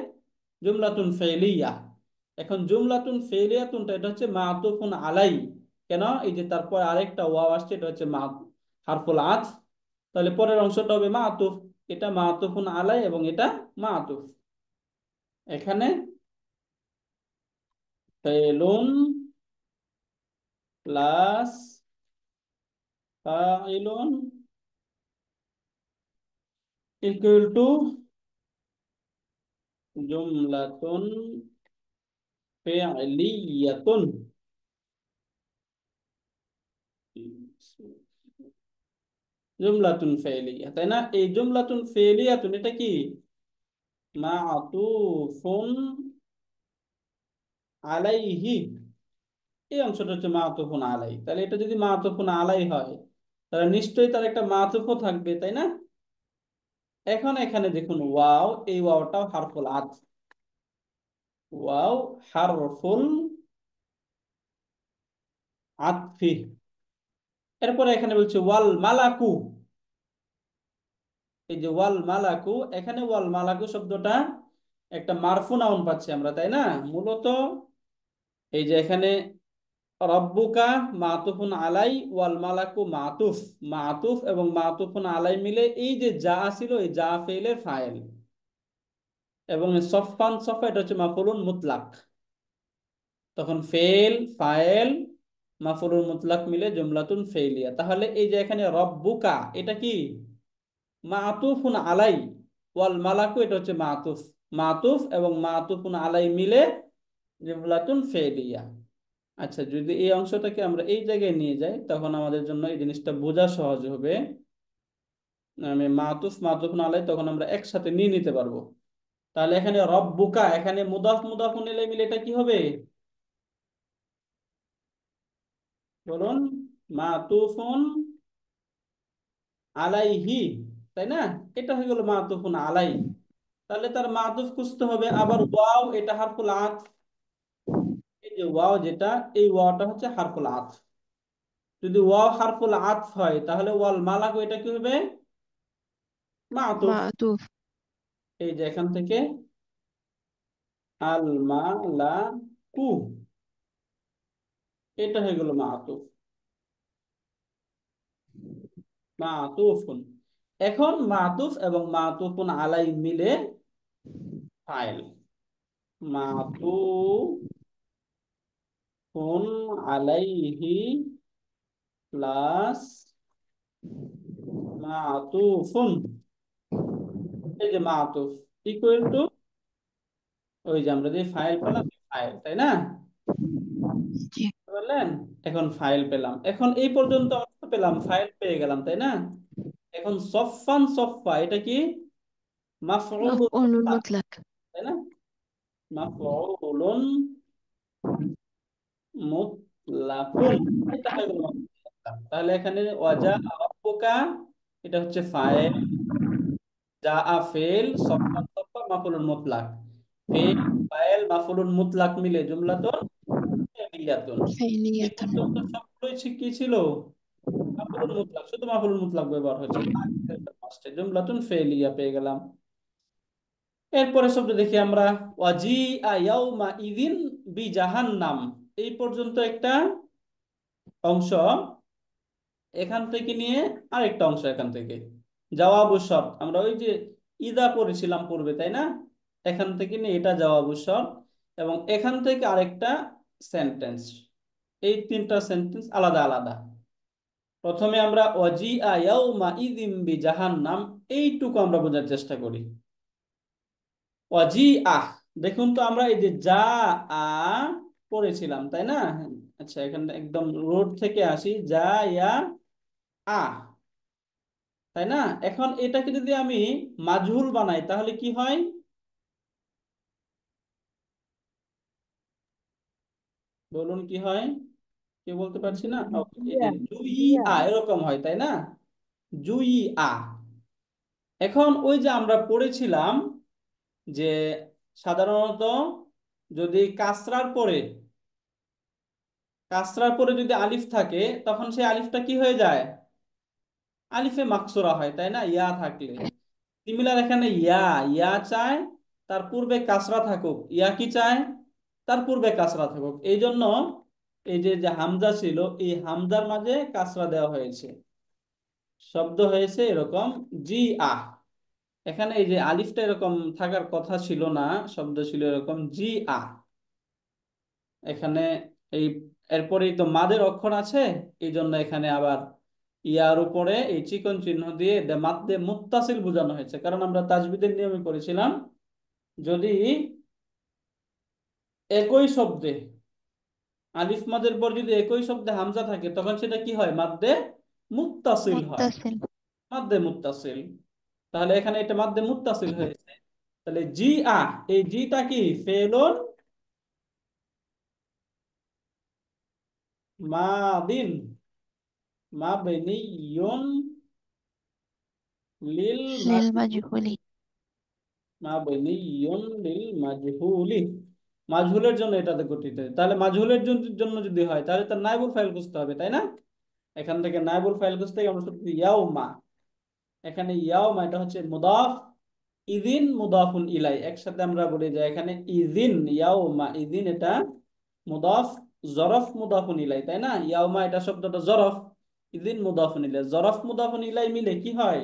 জুমলাতুন ফেলিয়া। এখন জুমলাতুন ফেলিয়াতুনটা এটা হচ্ছে মাতুফুন আলাই। কেন? এই যে তারপর আরেকটা ওয়াও আসছে, এটা হচ্ছে মা, হারফুল আতফ। তাহলে পরের অংশটা হবে মাতুফ। এটা মাতুফুন আলাই এবং এটা মাতুফ। এখানে ফেলুন প্লাস ফাইলুন ইকুয়াল টু জুমলাতুন ফেলিয়াতুন। জুমলাতুন ফেলিয়া, তাই না? এই জুমলাতুন ফেলিয়াতুন এটা কি? মাতুফুন আলাইহি, এই অংশটা হচ্ছে মাতুফুন আলাই। তাহলে এটা যদি মাতুফুন আলাই হয় তাহলে নিশ্চয়ই তার একটা মাতুফও থাকবে, তাই না? এখন এখানে দেখুন ওয়াও, এই ওয়াওটাও হারফুল আতফ। ওয়াও হারফুল আতফি। এরপরে এখানে বলছে ওয়াল মালাকু। এই যে ওয়াল মালাকু, এখানে ওয়াল মালাকু শব্দটা একটা মারফু নাউন পাচ্ছি আমরা, তাই না? মূলত এই যে এখানে রব্বুকা মাতুফুন আলাই, ওয়াল মালাকু মাতুফ। মাতুফ এবং মাতুফুন আলাই মিলে এই যে যা ছিল, এই যা ফেলের ফাইল। এবং সফান সফা এটা হচ্ছে মাফুলুন মুতলাক। তখন ফেল ফাইল মাফুলুল মুতলাক মিলে জুমলাতুন ফেইলিয়া। তাহলে এই যে এখানে রব্বুকা, এটা কি মাতুফুন আলাই, ওয়াল মালাকু এটা হচ্ছে মাতুফ। মাতুফ এবং মাতুফুন আলাই মিলে জুমলাতুন ফেইলিয়া। আচ্ছা, যদি এই অংশটাকে আমরা এই জায়গায় নিয়ে যাই তখন আমাদের জন্য এই জিনিসটা বোঝা সহজ হবে। আমি মাতুফ মাতুফুন আলাই তখন আমরা একসাথে নিয়ে নিতে পারবো। তাহলে এখানে রব্বুকা, এখানে মুদাফ মুদাফুন ইলাই মিলে এটা কি হবে বলুন? মাতুফুন আলাইহি, তাই না? এটা হয়ে গেল মাতুফুন আলাই। তাহলে তার মাতুফ খুঁজতে হবে। আবার ওয়াও, এটা হারফুল আতফ। এই যে ওয়াও যেটা, এই ওয়াওটা হচ্ছে হারফুল আতফ। যদি ওয়াও হারফুল আতফ হয় তাহলে ওয়াল মালাকু এটা কি হবে? মাতুফ।
معطوف
এই যে এখান থেকে আল মালাকু, এটা হয়ে গেল মাতুফ, মাতুফুন। এখন মাতুফ এবং মাতুফুন আলাই মিলে ফাইল। মাতুফুন আলাইহি প্লাস মাতুফুন, এই যে মাতুফ ইকুয়াল টু ওই যে আমরা যে ফাইল পেলাম, ফাইল, তাই না?
جي
বললেন এখন ফাইল পেলাম। এখন এই পর্যন্ত আমরা পেলাম, ফাইল পেয়ে গেলাম, তাই না? এখন সফফান সফফা এটা কি মাফউলুন
مفعول
মুতলাক,
مطلق
তাই না? মাফউলুন মুতলাকুন, এটা হয়ে গেল মাফউলুন মুতলাক। তাহলে এখানে ওয়াজা রাব্বুকা এটা হচ্ছে ফাইল, যা ফেল, সফফান সফফা মাফউলুন মুতলাক। ফেল ফাইল মাফউলুন মুতলাক মিলে জুমলাতুন ফি'লিয়াতুন।
فعلية
এই পর্যন্ত সবগুলোই কি ছিল? মাফউলুল মুতলাক, শুধু মাফউলুল মুতলাক ব্যবহার হচ্ছে, ফার্স্টে জুমলাতুন ফেলিয়া পেয়ে গেলাম। এরপরে শব্দ দেখি আমরা, ওয়াজিআ ইয়াউমা ইযিন বিজাহান্নাম। এই পর্যন্ত একটা অংশ, এখান থেকে নিয়ে আরেকটা অংশ, এখান থেকে জাওয়াবু শর্ত, আমরা ওই যে ইদা পড়েছিলাম পূর্বে, তাই না? এখান থেকে নিয়ে এটা জাওয়াবু শর্ত, এবং এখান থেকে আরেকটা সেন্টেন্স। এই তিনটা সেন্টেন্স আলাদা আলাদা। প্রথমে আমরা ওয়াজিআ ইয়াউমা ইযিন বিজাহান্নাম, এইটুকু আমরা বোঝার চেষ্টা করি। ওয়াজিআহ, দেখুন তো আমরা এই যে যা আ পড়েছিলাম, তাই না? আচ্ছা, এখানে একদম রোড থেকে আসি, যা ইয়া আ, তাই না? এখন এটাকে যদি আমি মাজহুল বানাই তাহলে কি হয় বলুন, কি হয়? কেউ বলতে পারছি না। এই যে জুই আ এরকম হয়, তাই না? জুই আ। এখন ওই যে আমরা পড়েছিলাম যে সাধারণত যদি কাসরার পরে যদি আলিফ থাকে তখন সেই আলিফটা কি হয়ে যায়? আলিফে মাকসুরা হয়, তাই না? ইয়া থাকলে সিমিলার এখানে ইয়া, ইয়া চায় তার পূর্বে কাসরা থাকুক, ইয়া কি চায়? তার পূর্বে কাসরা থাকুক। এই জন্য এই যে যে হামজা ছিল, এই হামজার মাঝে কাসরা দেওয়া হয়েছে, শব্দ হয়েছে এরকম জি আহ। এখানে এই যে আলিফটা এরকম থাকার কথা ছিল না, শব্দ ছিল এরকম জি আহ। এখানে এই এরপরেই তো মাদের অক্ষর আছে, এই জন্য এখানে আবার ইয়ার উপরে এই চিকন চিহ্ন দিয়ে মাদ্দে মুত্তাসিল বোঝানো হয়েছে। কারণ আমরা তাজবিদের নিয়মে করেছিলাম, যদি একই শব্দে আলিফ মাদের পর যদি একই শব্দে হামজা থাকে তখন সেটা কি হয়? মাদ্দে মুত্তাসিল হয়,
متصل
মাদ্দে মুত্তাসিল। তাহলে এখানে এটা মাদ্দে মুত্তাসিল হয়েছে। তাহলে জি আহ, এই জিটা কি ফেলুন মাদিন মাবনিয়ুন লিল
للمجهول
মাবনিয়ুন লিল মাজহুলি, মাজহুলের জন্য এটাতে গঠিত। তাহলে মাজহুলের জন্য যদি হয় তাহলে তার নাইবুল ফাইল খুঁজতে হবে, তাই না? এখান থেকে নাইবুল ফাইল খুঁজতে গিয়ে আমরা শুধু ইয়াউমা, এখানে ইয়াউমা এটা হচ্ছে মুদাফ, ইদিন মুদাফুন ইলাই, একসাথে আমরা বলি যে এখানে ইদিন ইয়াউমা ইদিন এটা মুদাফ, জরফ মুদাফুন ইলাই, তাই না? ইয়াউমা এটা শব্দটা জরফ, ইদিন মুদাফুন ইলাই, জরফ মুদাফুন ইলাই মিলে কি হয়?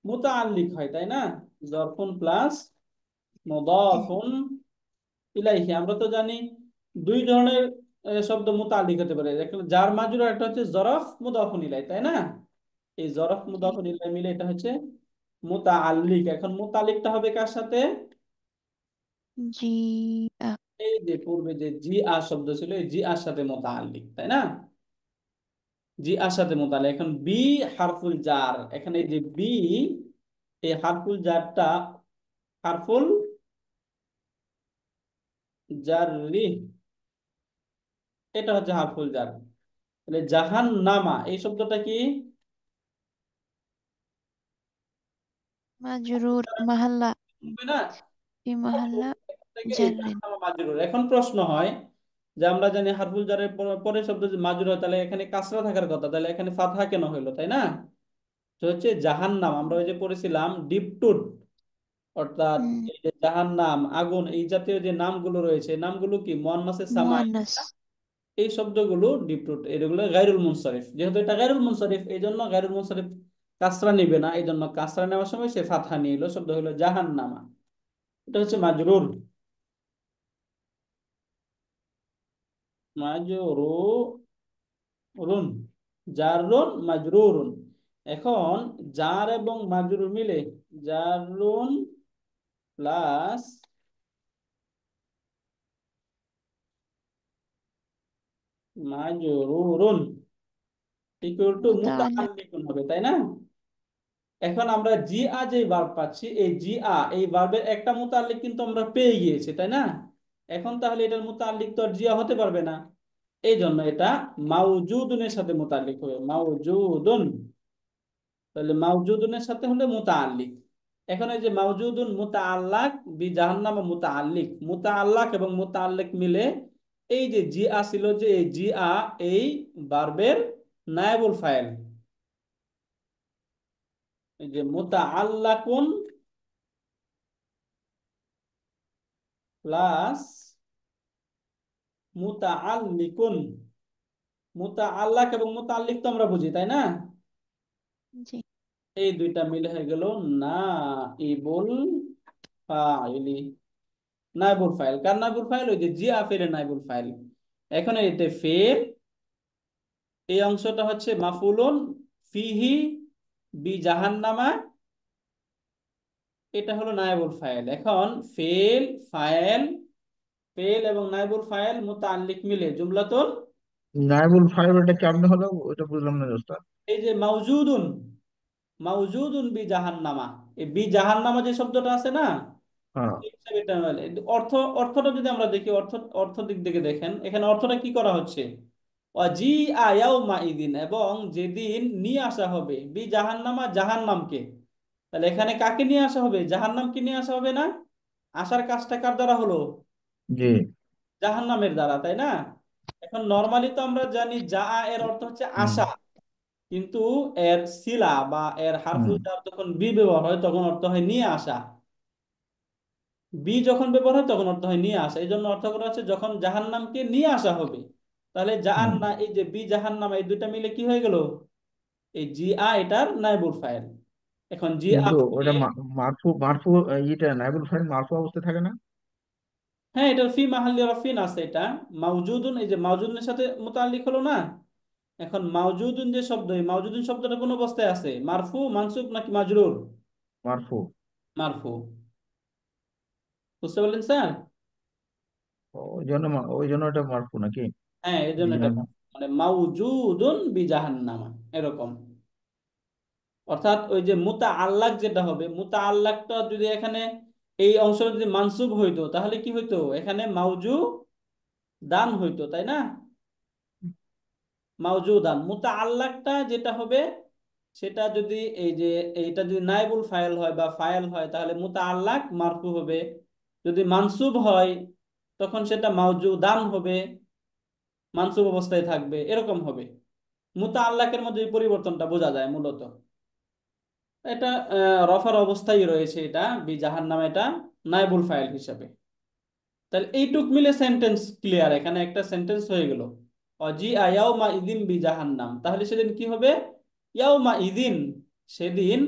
মুতাআল্লিক হয়, তাই না? জরফুন প্লাস মুদাফুন ইলাইহি। আমরা তো জানি দুই ধরনের শব্দ মুতাআল্লিক হতে পারে। দেখুন, জার মাজরুর একটা হচ্ছে জরফ মুদাফুন ইলাইহি, তাই না? এই জরফ
জি
মুদাফুন ইলাইহি মিলে এটা হচ্ছে মুতাআল্লিক। এখন মুতাআল্লিকটা হবে কার সাথে?
জি আ,
এই যে পূর্বে যে জি আ শব্দ ছিল, এই জি আর সাথে মুতাআল্লিক, তাই না? জি আর সাথে মুতাআল্লিক। এখন বি হারফুল জার, এখানে এই যে বি, এই হারফুল জারটা হারফুল জাররি, এটা হচ্ছে হারফুল জার। তাহলে জাহান্নামা এই শব্দটা কি?
মাজরুর মাহাল্লা
হবে না?
ফি মাহাল্লা
থেকে এই
জাররিন।
জাহান্নামা মাজরুর। এখন প্রশ্ন হয় যে আমরা জানি হারফুল জারের পরের শব্দ যে মাজরুর হয়, তাহলে এখানে কাসরা থাকার কথা, তাহলে এখানে ফাতহা কেন হইলো, তাই না? তো হচ্ছে জাহান্নাম, আমরা ওই যে পড়েছিলাম ডিপটুট, অর্থাৎ
হুম,
এই যে জাহান্নাম, আগুন, এই জাতীয় যে নামগুলো রয়েছে, এই নামগুলো কি মুয়ান্নাসে সামাই,
মুয়ান্নাস।
এই শব্দগুলো ডিপটুট, এগুলো গায়রুল মুনসারিফ। যেহেতু এটা গায়রুল মুনসারিফ, এই জন্য গায়রুল মুনসারিফ কাসরা নিবে না, এই জন্য কাসরা নেওয়ার সময় সে ফাতহা নিয়ে এলো, শব্দ হলো জাহান্নামা। এটা হচ্ছে মাজরুর। মাজরুরুন, জারুন মাজরুরুন। এখন জার এবং মাজরুর মিলে জারুন প্লাস মাজরুরুন ইকুয়াল টু
মুতাআল্লিক।
মুতাআল্লিকুন হবে, তাই না? এখন আমরা জি আ যে ভার্ব পাচ্ছি, এই জি আ এই ভার্বের একটা মুতাআল্লিক কিন্তু আমরা পেয়ে গিয়েছি, তাই না? এখন তাহলে এটার মুতাআল্লিক তো আর জিয়া হতে পারবে না, এই জন্য এটা মাউজুদুনের সাথে মুতাআল্লিক হবে, মাউজুদুন। তাহলে মাউজুদুনের সাথে হলে মুতাআল্লিক। এখন এই যে মাউজুদুন মুতাআল্লাক বি জাহান্নামা মুতাআল্লিক, মুতাআল্লাক এবং মুতাআল্লিক মিলে এই যে জি আ ছিল, যে এই জি আ এই ভার্বের নায়েবুল ফাইল। এই যে মুতাআল্লাকুন প্লাস মুতাআল্লিকুন, মুতাআল্লাক এবং মুতাআল্লিক তো আমরা বুঝি, তাই না?
জি
এই দুইটা মিলে হয়ে গেল নাইবুল ফাইলি। নাইবুল ফাইল কার নাইবুল ফাইল? ওই যে জি আফেলের নাইবুল ফাইল। এখন এতে ফেল, এই অংশটা হচ্ছে মাফুলুন ফিহি বি জাহান্নামা, এটা হলো নাইবুল ফাইল। এখন ফেল, ফাইল, ফেল এবং নাইবুল ফাইল মুতাআল্লিক মিলে জুমলাতুল,
নায়েবুল ফাইল এটা কেমনে হলো ওটা বুঝলাম না দোস্ত।
এই যে মাউজুদুন, মাউজুদুন বি জাহান্নামা, এই বি জাহান্নামা যে শব্দটা আছে না,
হ্যাঁ।
এই হিসাবে এটা হলো। অর্থ, অর্থটা যদি আমরা দেখি, অর্থ দিক থেকে দেখেন, এখানে অর্থটা কি করা হচ্ছে? অজি আয়াউমা ইদিন, এবং যেদিন নিয়ে আসা হবে বি জাহান্নামা জাহান্নামকে। তাহলে এখানে কাকে নিয়ে আসা হবে? জাহান্নামকে নিয়ে আসা হবে না? আসার কাজটা কার দ্বারা হলো?
জি।
জাহান্নামের দ্বারা, তাই না? এখন নরমালি তো আমরা জানি যা এর অর্থ হচ্ছে
হুম।
আসা, কিন্তু এর সিলা বা এর
হুম।
হারফুল জার যখন বি ব্যবহার হয় তখন অর্থ হয় নিয়ে আসা। বি যখন ব্যবহার হয় তখন অর্থ হয় নিয়ে আসা, এই জন্য অর্থ করা হচ্ছে যখন জাহান্নামকে নিয়ে আসা হবে। তাহলে
হুম।
জাহান্না, এই যে বি জাহান্নাম, এই দুইটা মিলে কি হয়ে গেল? এই জি আ এটার নাইবুল ফাইল। এখন জি আ
কিন্তু
থেকে,
ওটা মারফু মারফু এটা নায়েবুল ফাইল মারফু অবস্থায় থাকে না?
হ্যাঁ এটার ফি মাহাল্লি রফিন আছে, এটা মাউজুদুন, এই যে মাউজুদের সাথে মুতাআল্লিক হলো না? এখন মাউজুদুন যে শব্দ, এই মাউজুদুন শব্দটা কোন অবস্থায় আছে? মারফু, মানসুব নাকি মাজরুর?
মারফু।
মারফু। বুঝতে পারলেন স্যার?
ওই জন্য ওটা মারফু নাকি?
হ্যাঁ এই জন্য এটা
বিজান।
মানে মাউজুদুন বি জাহান্নামা এরকম। অর্থাৎ ওই যে মুতা আল্লাক যেটা হবে, মুতা আল্লাকটা যদি এখানে এই অংশটা যদি মানসুব হইতো তাহলে কি হইতো? এখানে মাউজু দান হইতো, তাই না? মাউজুদান। মুতা আল্লাকটা যেটা হবে, সেটা যদি এই যে এইটা যদি নাইবুল ফাইল হয় বা ফাইল হয়, তাহলে মুতা আল্লাক মারফু হবে। যদি মানসুব হয় তখন সেটা মাউজুদান হবে, মানসুব অবস্থায় থাকবে, এরকম হবে। মুতা আল্লাকের মধ্যে এই পরিবর্তনটা বোঝা যায় মূলত। এটা রফার অবস্থায় রয়েছে, এটা বি জাহান্নাম, এটা নাইবুল ফাইল হিসাবে। তাহলে এইটুক মিলে সেন্টেন্স ক্লিয়ার, এখানে একটা সেন্টেন্স হয়ে গেল। অজি আয়াউমা ইদিন বি জাহান্নাম, তাহলে সেদিন কি হবে? ইয়াউমা ইদিন, সেদিন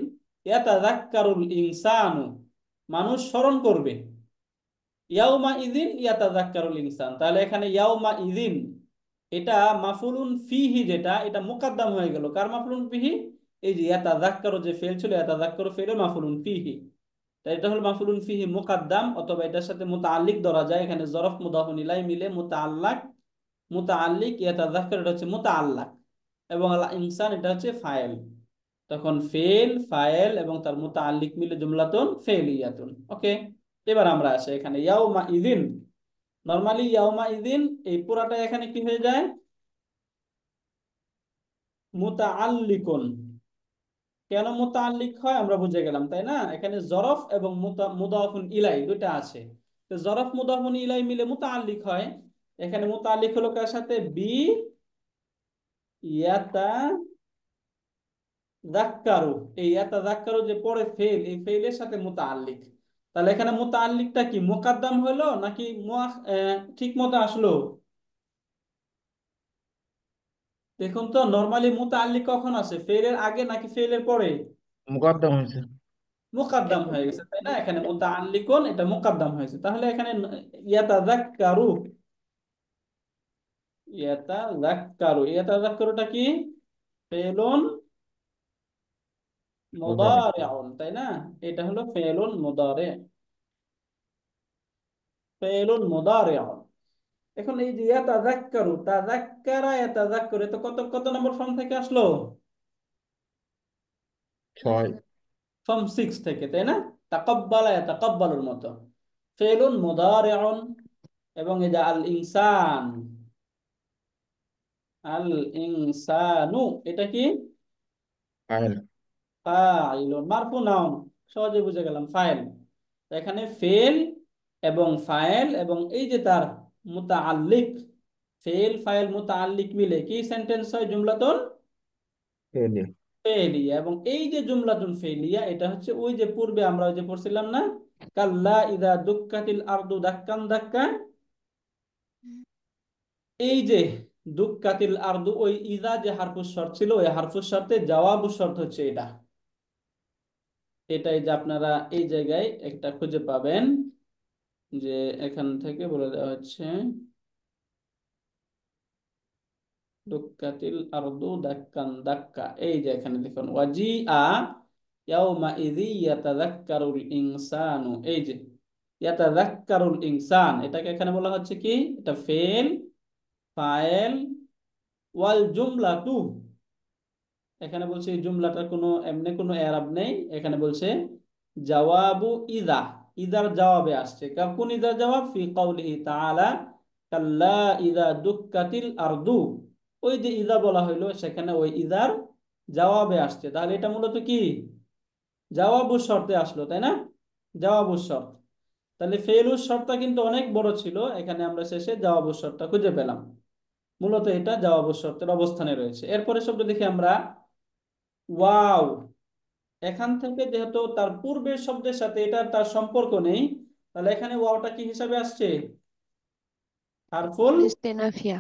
ইয়াতাযাক্কারুল ইনসানু, মানুষ স্মরণ করবে। ইয়াউমা ইদিন ইয়াতাযাক্কারুল ইনসান, তাহলে এখানে ইয়াউমা ইদিন এটা মাফুলুন ফিহি, যেটা এটা মুকাদ্দাম হয়ে গেল। কার মাফুলুন ফিহি? এই যে ইয়াতাযাক্কারু যে ফেল ছিল, ইয়াতাযাক্কারু ফেলের মাফুলুন ফিহি। তাই এটা হলো মাফুলুন ফিহি মুকাদ্দাম, অথবা এটার সাথে মুতাআল্লিক ধরা যায়। এখানে জরফ মুদাফুন ইলাইহি মিলে মুতাআল্লাক, মুতাআল্লিক ইয়াতাযাক্কারু এটা হচ্ছে মুতাআল্লাক, এবং আল ইনসান এটা হচ্ছে ফাইল। তখন ফেল, ফাইল এবং তার মুতাআল্লিক মিলে জুমলাতুন ফেলিয়াতুন। ওকে, এবার আমরা আসি এখানে ইয়াউমা ইযিন। নরমালি ইয়াউমা ইযিন এই পুরাটা এখানে কি হয়ে যায়? মুতাআল্লিকুন। কেন মুতাআল্লিক হয় আমরা বুঝে গেলাম, তাই না? এখানে জরফ এবং মুদাফুন ইলাই দুটো আছে। তো জরফ মুদাফুন ইলাই মিলে মুতাআল্লিক হয়। এখানে মুতাআল্লিক হলো কার সাথে? বি ইয়াতাযাক্কারু। এই ইয়াতাযাক্কারু যে পরে ফেল, এই ফেলের সাথে মুতাআল্লিক। তাহলে এখানে মুতাআল্লিকটা কি মুকাদ্দাম হলো নাকি ঠিক মতো আসলো? দেখুন তো, নরমালি মুতাআল্লিক কখন আসে? ফেলের আগে নাকি ফেলের পরে?
মুকদ্দম হয়েছে।
মুকাদ্দাম হয়ে গেছে, তাই না? এখানে মুতাআল্লিকুন এটা মুকাদ্দাম হয়েছে। তাহলে এখানে ইয়াতাযাক্কারু, ইয়াতাযাক্কারুটা কি? ফেলুন
মুদারে।
মুদারিউন, তাই না? এটা হলো ফেলুন মুদারি, ফেলুন মুদারিউন। এখন এই যে ইয়াতাযাক্কারু, তাযাক্কারা ইয়াতাযাক্কারু, এটা কত কত নম্বর ফর্ম থেকে আসলো?
6।
ফর্ম 6 থেকে, তাই না? তাকাব্বালা ইয়াতাকাব্বালুর মতো। ফেলুন মুদারিউন। এবং এই যে আল ইনসান, আল ইনসানু এটা কি?
ফাইল।
ফাইলুন মারফু নাউন। সহজে বুঝে গেলাম, ফাইল। এখানে ফেল এবং ফাইল এবং এই যে তার মুতাআল্লিক, ফেল ফাইল মুতাআল্লিক মিলে কি সেন্টেন্স হয়? জুমলাতুন
ফেলে।
ফেলিয়া। এবং এই যে জুমলাতুন ফেলিয়া, এটা হচ্ছে ওই যে পূর্বে আমরা ওই যে পড়ছিলাম না, কাল্লা ইদা দুক্কাতিল আরদু দাক্কান দাক্কা। এই যে দুক্কাতিল আরদু, ওই ইদা যে হারফুস শর্ত ছিল, ওই হারফুস শর্তে জওয়াবু শর্ত হচ্ছে এটা। এটাই যে আপনারা এই জায়গায় একটা খুঁজে পাবেন, যে এখান থেকে বলে দেওয়া হচ্ছে দুক্কাতিল আরদু দাক্কান দাক্কা। এই যে এখানে দেখুন ওয়াজিআ ইয়াউমা ইযি ইয়াতাযাক্কারুল ইনসানু। এই যে ইয়াতাযাক্কারুল ইনসান, এটাকে এখানে বলা হচ্ছে কি? এটা ফেল, ফাইল, ওয়াল জুমলাতু। এখানে বলছে এই জুমলাটার কোনো এমনি কোনো এরাব নেই। এখানে বলছে জাওয়াবু ইদা, ইদার জবাবে আসছে। কোন ইদার জবাব? ফি কাউলিহি তাআলা কাল্লা ইদা দুক্কাতিল আরদু। ওই যে ইদা বলা হইলো, সেখানে ওই ইদার জবাবে আসছে। তাহলে এটা মূলত কি? জওয়াবু শর্তে আসলো, তাই না? জওয়াবু শর্ত। তাহলে ফেলুর শর্তটা কিন্তু অনেক বড় ছিল, এখানে আমরা শেষে জওয়াবু শর্তটা খুঁজে পেলাম। মূলত এটা জওয়াবু শর্তের অবস্থানে রয়েছে। এরপরে শব্দ দেখি আমরা ওয়াও। এখান থেকে যেহেতু তার পূর্বের শব্দের সাথে এটা তার সম্পর্ক নেই, তাহলে এখানে ওয়াওটা কি হিসাবে আসছে? হারফুল
ইস্তেনাফিয়া।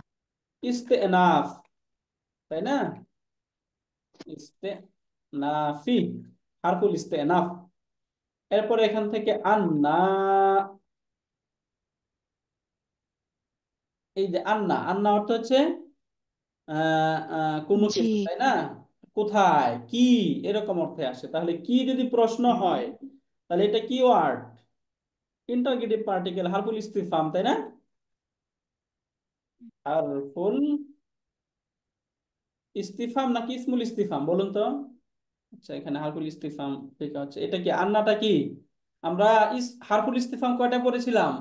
ইস্তেনাফ, তাই না? ইস্তেনাফি, হারফুল ইস্তেনাফ। এরপরে এখান থেকে আন্না, এই যে আন্না, আন্না অর্থ হচ্ছে কোনো
জি।
কিছু, তাই না? কোথায়, কি, এরকম অর্থে আসে। তাহলে কি যদি প্রশ্ন হয়, তাহলে এটা কি ওয়ার্ড? ইন্টারগেটিভ পার্টিকেল, হারফুল ইস্তিফহাম, তাই না? হারফুল ইস্তিফহাম নাকি ইসমুল ইস্তিফহাম বলুন তো? আচ্ছা, এখানে হারফুল ইস্তিফহাম লেখা হচ্ছে। এটা কি আন্নাটা কি? আমরা হারফুল ইস্তিফহাম কয়টা পড়েছিলাম?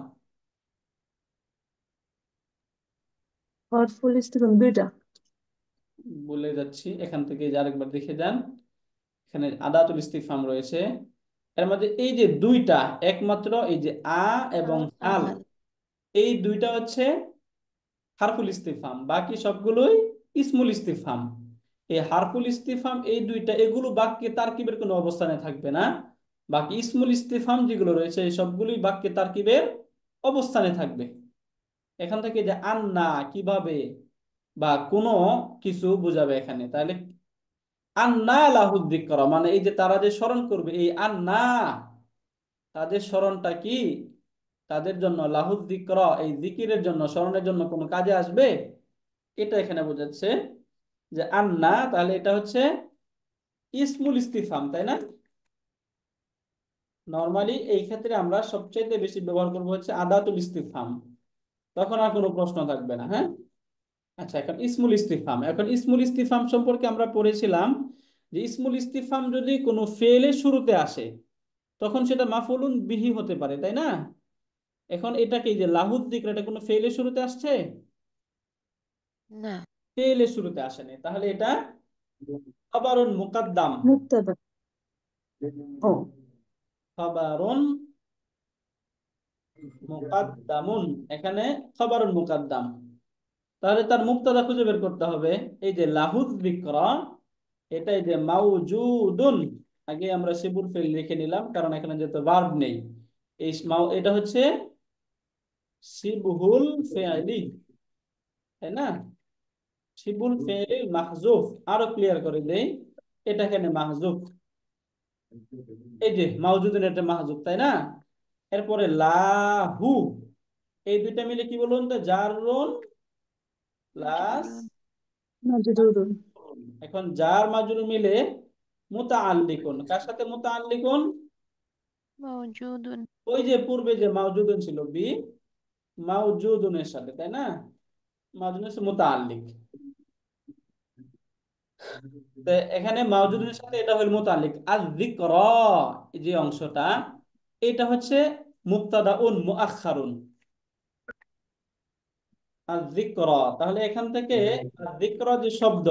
হটফুল ইস্তিফাম 2টা।
বলে যাচ্ছি, এখান থেকে যে আরেকবার দেখে যান। এখানে আদাতুল ইস্তিফহাম রয়েছে, এর মধ্যে এই যে দুইটা, একমাত্র এই যে এবং হাল,
আহাল।
এই দুইটা হচ্ছে হারফুল ইস্তিফহাম, বাকি সবগুলোই ইসমুল ইস্তিফহাম। এই হারফুল ইস্তিফহাম এই দুইটা, এগুলো বাক্যে তারকিবের কোনো অবস্থানে থাকবে না। বাকি ইসমুল ইস্তিফহাম যেগুলো রয়েছে এই সবগুলোই বাক্যে তারকিবের অবস্থানে থাকবে। এখান থেকে যে আন্না কিভাবে বা কোনো কিছু বোঝাবে এখানে, তাহলে আন্না লাহুদ যিকরা, মানে এই যে তারা যে স্মরণ করবে, এই আন্না, তাদের স্মরণটা কি? তাদের জন্য লাহুদ যিকরা, এই জিকিরের জন্য, স্মরণের জন্য কোনো কাজে আসবে? এটা এখানে বোঝাচ্ছে যে আন্না, তাহলে এটা হচ্ছে ইসমুল ইস্তিফহাম, তাই না? নরমালি এই ক্ষেত্রে আমরা সবচেয়ে বেশি ব্যবহার করবো হচ্ছে আদাতুল ইস্তিফহাম, তখন আর কোনো প্রশ্ন থাকবে না। হ্যাঁ, আচ্ছা, এখন ইসমুল ইস্তিফহাম। এখন ইসমুল ইস্তিফহাম সম্পর্কে আমরা পড়েছিলাম যে ইসমুল ইস্তিফহাম যদি কোনো ফেলের শুরুতে আসে তখন সেটা মাফউলুন বিহি হতে পারে, তাই না? এখন এটাকে এই যে লাহুদ যিকর, এটা কোনো ফেলের শুরুতে আসছে?
না।
ফেলের শুরুতে আসেনি, তাহলে এটা খাবারুন মুকাদ্দাম।
মুক্তাদা। ও,
খাবারুন মুকাদ্দামুন, এখানে খাবারুন মুকাদ্দাম। তাহলে তার মুক্তাদা খুঁজে বের করতে হবে। এই যে লাহুদ যিকরা, এটা এই যে মাউজুদুন, আগে আমরা শিবুল ফেল লিখে নিলাম কারণ এখানে যেহেতু ভার্ব নেই। এটা হচ্ছে শিবহুল ফেআলি, তাই না? শিবুল ফেআলি মাহজুফ, আরো ক্লিয়ার করে দেই, এটা এখানে মাহজুফ। এই যে মাউজুদুন, এটা মাহজুফ, তাই না? এরপরে লাহু, এই দুইটা মিলে কি বলুন তো, জারুন প্লাস।
মাজরুরুন।
মাজরুরুন।
এখন জার মাজরুর মিলে মুতাআল্লিকুন, কার সাথে মুতাআল্লিকুন?
মাওজুদুন।
ওই যে পূর্বে যে মাউজুদুন ছিল, বি মাউজুদুনের সাথে, তাই না? মাউজুদুনের সাথে মুতাআল্লিক। তো এখানে মাউজুদুনের সাথে এটা হলো মুতাআল্লিক। আর যিকরা, যে অংশটা, এটা হচ্ছে মুবতাদাউন মুআখখারুন। আর যিকরা, তাহলে এখান থেকে আর যিকরা যে শব্দ,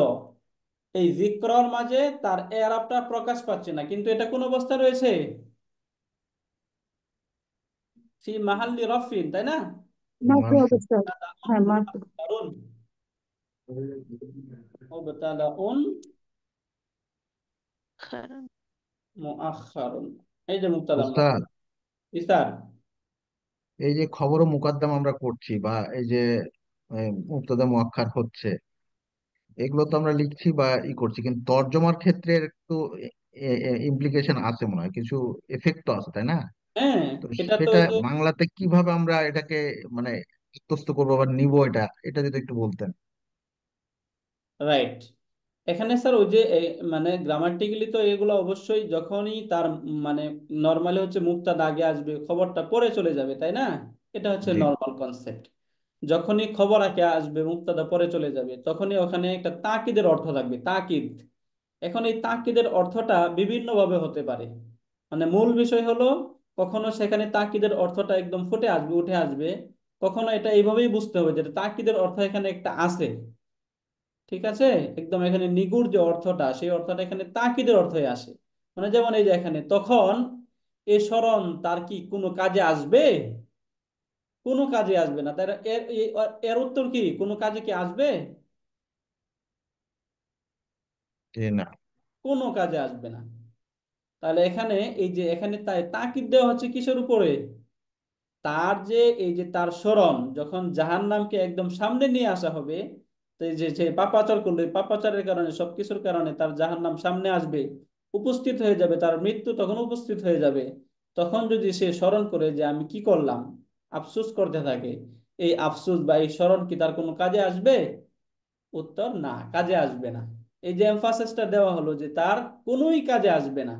এই যিকরার মাঝে তার এরাবটা প্রকাশ পাচ্ছে না, কিন্তু এটা কোন অবস্থা রয়েছে? ফি মাহাল্লি রফিন, তাই না?
মার্ফু
মারফু।
অবস্থায়। হ্যাঁ, মার্ফু।
মুআখখারুন, মুবতাদাউন
খারুন।
মুআখখারুন, এই যে মুবতাদা মুআখখার।
উস্তাদ,
জি স্যার।
এই যে খবর ও মুকদ্দম আমরা করছি, বা এই যে মুবতাদা মুআক্খার হচ্ছে, এগুলো তো আমরা লিখছি বা করছি, কিন্তু তর্জমার ক্ষেত্রে একটু ইমপ্লিকেশন আছে মনে হয়, কিছু এফেক্ট তো আছে, তাই না?
হ্যাঁ,
তো
এটা তো
সেটা
ওই যে
বাংলাতে কিভাবে আমরা এটাকে মানে আত্মস্থ করবো বা নিবো, এটা যদি একটু বলতেন।
রাইট। এখানে স্যার ওই যে মানে গ্রামাটিক্যালি তো এগুলো অবশ্যই যখনই তার মানে নর্মালি হচ্ছে মুক্তাদা আগে আসবে, খবরটা পরে চলে যাবে, তাই না? এটা হচ্ছে
জি।
Normal concept. যখনই খবর আগে আসবে, মুক্তাদা পরে চলে যাবে, তখনই ওখানে একটা তাকিদের অর্থ থাকবে, তাকিদ। এখন এই তাকিদের অর্থটা বিভিন্ন ভাবে হতে পারে। মানে মূল বিষয় হলো, কখনো সেখানে তাকিদের অর্থটা একদম ফুটে আসবে, উঠে আসবে। কখনো এটা এইভাবেই বুঝতে হবে যে তাকিদের অর্থ এখানে একটা আছে, ঠিক আছে? একদম এখানে নিগুড় যে অর্থটা, সেই অর্থটা এখানে তাকিদের অর্থে আসে। মানে যেমন এই যে এখানে তখন এ স্মরণ তার কি কোনো কাজে আসবে? কোনো কাজে আসবে না। তার এর এর উত্তর কি, কোনো কাজে কি আসবে?
যে না।
কোনো কাজে আসবে না। তাহলে এখানে এই যে এখানে তাই তাকিদ দেওয়া হচ্ছে কিসের উপরে? তার যে এই যে তার স্মরণ যখন জাহান্নামকে একদম সামনে নিয়ে আসা হবে, তো এই যে যে পাপাচার করলো, এই পাপাচারের কারণে সবকিছুর কারণে তার জাহান্নাম সামনে আসবে, উপস্থিত হয়ে যাবে, তার মৃত্যু তখন উপস্থিত হয়ে যাবে। তখন যদি সে স্মরণ করে যে আমি কি করলাম, আফসোস করতে থাকে, এই আফসোস বা এই স্মরণ কি তার কোনো কাজে আসবে? উত্তর না, কাজে আসবে না। এই যে এমফাসিসটা দেওয়া হলো যে তার কোনোই কাজে আসবে না।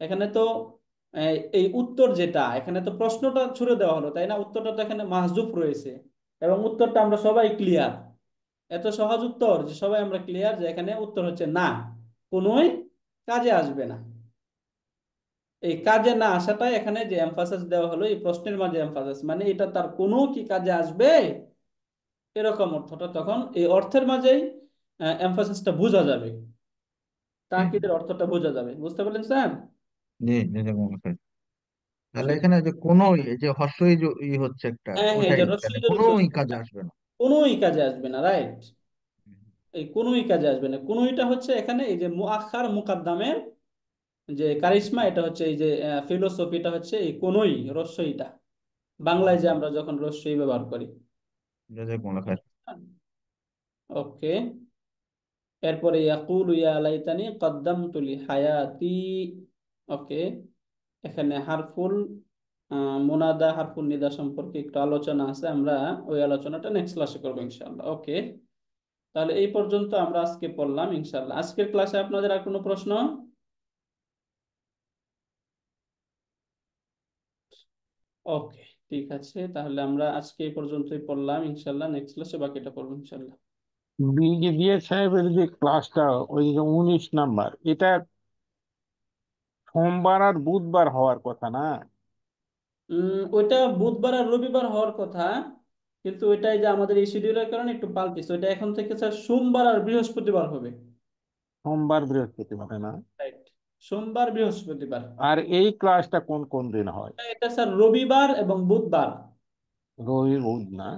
এখানে তো এই উত্তর যেটা, এখানে তো প্রশ্নটা ছুড়ে দেওয়া হলো, তাই না? উত্তরটা তো এখানে মাহজুফ রয়েছে, এবং উত্তরটা আমরা সবাই ক্লিয়ার। এত সহজ উত্তর যে সবাই আমরা ক্লিয়ার যে এখানে উত্তর হচ্ছে না, কোনোই কাজে আসবে না। এই কাজে না আসাটাই এখানে যে এমফাসিস দেওয়া হলো, এই প্রশ্নের মাঝে এমফাসিস, মানে এটা তার কোনো কি কাজে আসবে, এরকম অর্থটা তখন এই অর্থের মাঝেই এমফাসিসটা বোঝা যাবে, তাকিদের অর্থটা বোঝা যাবে। বুঝতে পারলেন স্যার?
জি জি জি, মনে হয়। তাহলে
শুন-
এখানে যে কোনো এই যে হর্ষই হচ্ছে একটা,
হ্যাঁ হ্যাঁ,
ওটাই
যে
তাহলে
রশ্মি জড়িত
কোনোই
আছে,
কাজে আসবে না।
কোনোই কাজে আসবে না, রাইট। এই কোনোই কাজে আসবে না, কোনোইটা হচ্ছে এখানে এই যে মুআখার মুকাদ্দামের যে কারিশমা, এটা হচ্ছে এই যে ফিলোসফিটা হচ্ছে এই কোনোই রস্যইটা, বাংলায় যে আমরা যখন রস্যই ব্যবহার করি।
জাযাকুমুল্লাহ খাইর।
ওকে। এরপরে ইয়াকুলু ইয়া লাইতানি কদ্দামতু লি হায়াতি। ওকে। এখানে হারফুল মুনাদা, হারফুল নিদা সম্পর্কে একটু আলোচনা আছে, আমরা ওই আলোচনাটা নেক্সট ক্লাসে করবো ইনশাআল্লাহ। ওকে। তাহলে এই পর্যন্ত আমরা আজকে পড়লাম ইনশাল্লাহ। আজকের ক্লাসে আপনাদের আর কোনো প্রশ্ন? ওকে, ঠিক আছে, তাহলে আমরা আজকে এই পর্যন্তই পড়লাম ইনশাল্লাহ। নেক্সট ক্লাসে বাকিটা পড়বো ইনশাল্লাহ।
ব্রিগেডিয়ার সাহেবের যে ক্লাসটা, ওই যে 19 নাম্বার, এটা সোমবার আর বুধবার হওয়ার কথা না?
ওইটা বুধবার আর রবিবার হওয়ার কথা, কিন্তু ওইটাই যে আমাদের এই শিডিউলের কারণে একটু পাল্টেছে। ওইটা এখন থেকে স্যার সোমবার আর বৃহস্পতিবার হবে।
সোমবার বৃহস্পতিবার না?
রাইট, সোমবার বৃহস্পতিবার।
আর এই ক্লাসটা কোন কোন দিন হয়?
এটা স্যার রবিবার এবং বুধবার।
রবি বুধ না?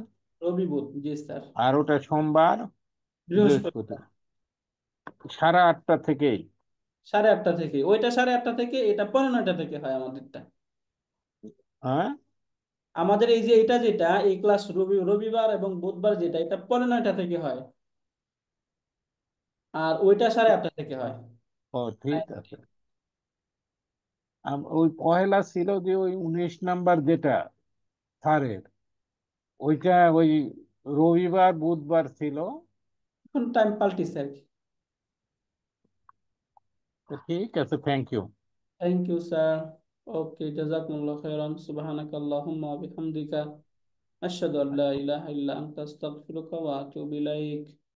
রবি বুধ, জি স্যার।
আর ওটা সোমবার
বৃহস্পতিবার
বৃহস্পতিবার, 8:30 থেকেই।
8:30 থেকে, ওইটা 8:30 থেকে, এটা 9:15 থেকে হয় আমাদেরটা।
হ্যাঁ,
আমাদের এই যে এটা যেটা এই ক্লাস রবিবার এবং বুধবার যেটা, এটা 9:15 থেকে হয়, আর ওইটা 8:30 থেকে হয়।
ও ঠিক আছে। ওই পহেলা ছিল যে ওই 19 নাম্বার যেটা স্যারের, ওইটা ওই রবিবার বুধবার ছিল।
এখন টাইম পাল্টিছে আর কি।
তো ঠিক আছে, thank you.
Thank you sir. Okay, জাযাকুমুল্লাহ খাইরান, সুবহানাকাল্লাহুম্মা ওয়া বিহামদিকা, আশহাদু আল্লা ইলাহা ইল্লা আনতা, আস্তাগফিরুকা ওয়া আতুবু ইলাইক।